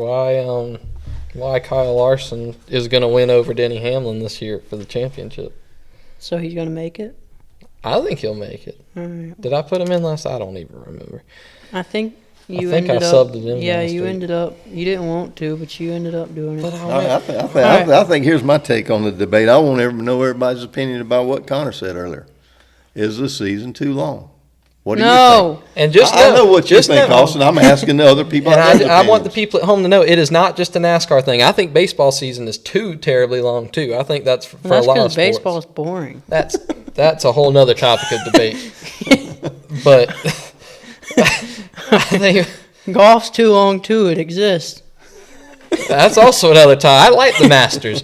Speaker 2: Why Kyle Larson is going to win over Denny Hamlin this year for the championship?
Speaker 3: So he's going to make it.
Speaker 2: I think he'll make it.
Speaker 3: All right.
Speaker 2: Did I put him in last? I don't even remember.
Speaker 3: I think you
Speaker 2: think I
Speaker 3: ended up.
Speaker 2: subbed it in
Speaker 3: Yeah,
Speaker 2: last
Speaker 3: you
Speaker 2: week.
Speaker 3: ended up. You didn't want to, but you ended up doing
Speaker 2: But
Speaker 3: it.
Speaker 1: I think here's my take on the debate. I want to know everybody's opinion about what Connor said earlier. Is the season too long? What do you
Speaker 3: No.
Speaker 1: think?
Speaker 2: And just
Speaker 1: I know what you
Speaker 2: just
Speaker 1: think,
Speaker 2: know-
Speaker 1: Austin. I'm asking the other people.
Speaker 2: And
Speaker 1: other
Speaker 2: I want the
Speaker 1: opinions.
Speaker 2: people at home to know it is not just a NASCAR thing. I think baseball season is too terribly long too. I think that's for
Speaker 3: That's
Speaker 2: a lot of
Speaker 3: because
Speaker 2: sports.
Speaker 3: baseball's boring.
Speaker 2: That's a whole nother topic of debate. But I think
Speaker 3: Golf's too long too. It exists.
Speaker 2: that's also another time. I like the Masters.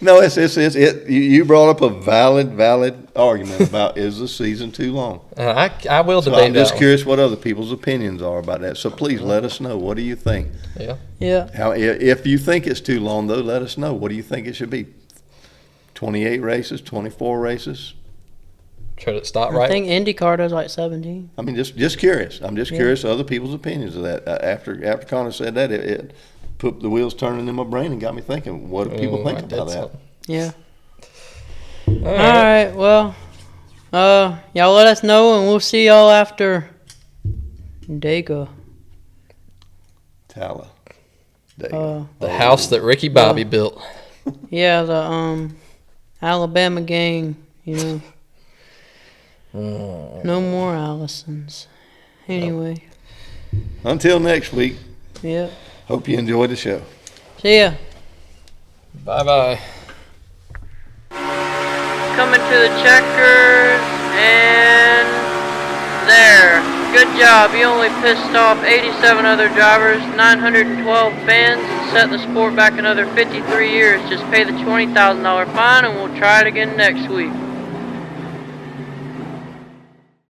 Speaker 1: No, it's you brought up a valid argument about is the season too long.
Speaker 2: And I will
Speaker 1: So
Speaker 2: debate
Speaker 1: I'm just
Speaker 2: that one.
Speaker 1: curious what other people's opinions are about that. So please let us know. What do you think?
Speaker 2: Yeah.
Speaker 3: Yeah.
Speaker 1: If you think it's too long, though, let us know. What do you think it should be? 28 races, 24 races?
Speaker 2: Should it stop
Speaker 3: I
Speaker 2: right?
Speaker 3: think IndyCar does like 17.
Speaker 1: I mean, just curious. I'm just curious other people's opinions of that. After Connor said that, it put the wheels turning in my brain and got me thinking, what do people think
Speaker 2: I
Speaker 1: about
Speaker 2: did
Speaker 1: that?
Speaker 2: something.
Speaker 3: Yeah.
Speaker 2: All
Speaker 3: All
Speaker 2: right.
Speaker 3: right. Well, y'all let us know, and we'll see y'all after Dega.
Speaker 1: Talladega.
Speaker 2: The house that Ricky Bobby built.
Speaker 3: Yeah, the Alabama gang. You know, no more Allisons. Anyway,
Speaker 1: Until next week,
Speaker 3: yeah.
Speaker 1: hope you enjoyed the show.
Speaker 3: See ya.
Speaker 2: Bye-bye.
Speaker 3: Coming to the checkers, and there. Good job. You only pissed off 87 other drivers, 912 fans, and set the sport back another 53 years. Just pay the $20,000 fine, and we'll try it again next week.